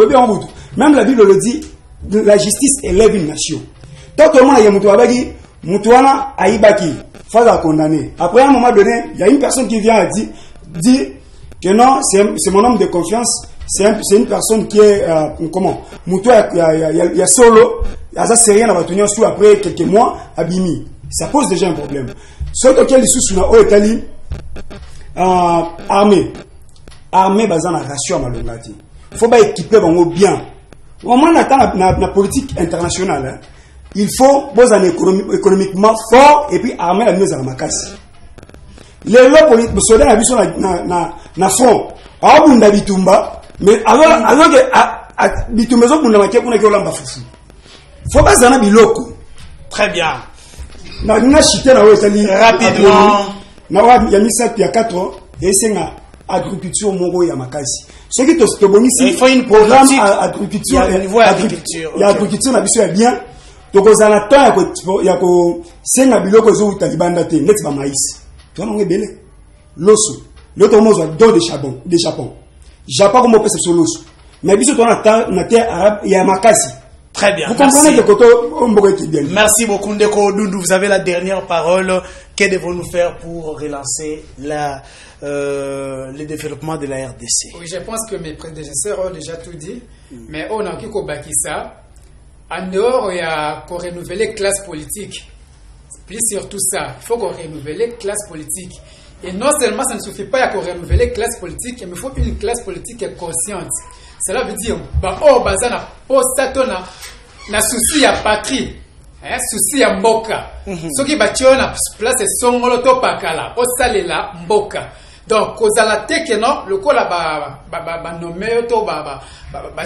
même la Bible le dit, la justice élève une nation. Tant que moi, il y a Moutouana Aïbaki, faut la condamner. Après à un moment donné, il y a une personne qui vient et dit que non, c'est mon homme de confiance. C'est une personne qui est comment? Moutou il y a solo, ça c'est rien à retenir sous après quelques mois abimi. Ça pose déjà un problème. Sauf que les sous na Italie armée basée na ration malongati. Faut pas équiper bango bien. Au moins na politique internationale, il faut poser économiquement fort et puis armer la mieux à la makasi. Les lois soldats na biso na front. Abunda bitumba. Mais alors que bitumezo kuna makia kuna ke olamba fufu. Faut pas zana biloko. Très bien. Na chité na wetali rapidement. Na wa ya misa pia 4 et c'est na agriculture moko ya makasi. Ce qui te bonisi, il faut une programme agriculture agriculture. Ya agriculture na biso ya bien. Donc aux alatons ya ko senga biloko zo utalibanda te net ba maïs. Tu vois ngobele. Loso. L'autre mot do de charbon, de Japon. Japon comme on peut se soloso. Mais biso dans la terre arabe il y a makasi. Très bien. Vous comprenez que Koto est bien. Merci beaucoup Ndeko Doudou, vous avez la dernière parole. Que devons-nous faire pour relancer le développement de la RDC? Oui, je pense que mes prédécesseurs ont déjà tout dit, mais on a Kiko Bakissa. En dehors, il y a qu'on renouveler classe politique. Plus sur tout ça, il faut qu'on renouvelle classe politique. Et non seulement ça ne suffit pas à renouveler classe politique, mais il faut une classe politique consciente. Cela veut dire, oh, bazana, postatona, na souci ya patrie, souci ya mboka. Ce qui batio na place songolo to pakala, osalela mboka. donc kozala te ke non lokola ba nommé to ba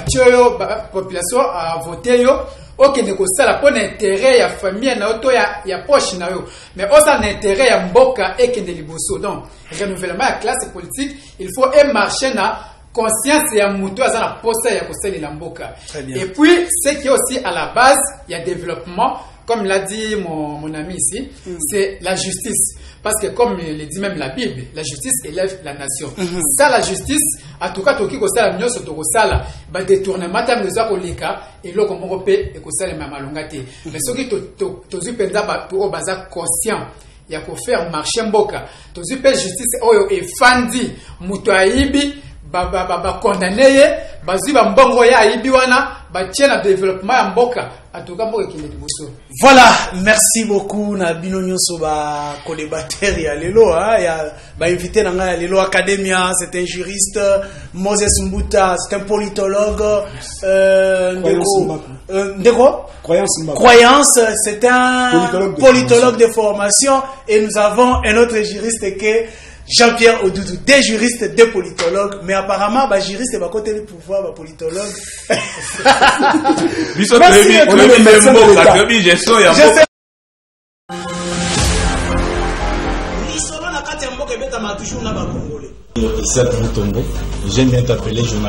tio population a voté yo okende kosala pour l'intérêt ya famille na to ya poche na yo mais osa l'intérêt ya mboka ekende liboso. Donc renouvellement ya classe politique il faut un marché na conscience ya mutu aza na posa ya kosali la mboka. Et puis ce qui est aussi à la base il y a développement comme l'a dit mon ami ici, c'est la justice. Parce que comme le dit même la Bible, la justice élève la nation. Ça, la justice, en tout cas, toki kosala nyoso to kosala, ba détournement tam les akoleka et lo comme europé et kosala ma malongate. Mais ce qui tozu penza ba to baza conscient, ya ko faire marcher mboka. Tozu pe justice oyo e fandi muto aibi ba condamné bazi ba mbongo ya aibi wana ba tiena développement ya mboka. Voilà, merci beaucoup na bino nyonso ba collaborateur ya lelo ya ba invité na nga lelo Academia, c'est un juriste, Moses Mbuta, c'est un politologue, Croyance, c'est un politologue de formation et nous avons un autre juriste qui est Jean-Pierre Odoudou, des juristes, des politologues, mais apparemment, bah, juriste, bah, côté le pouvoir, bah, politologue. J'aime bien t'appeler journaliste.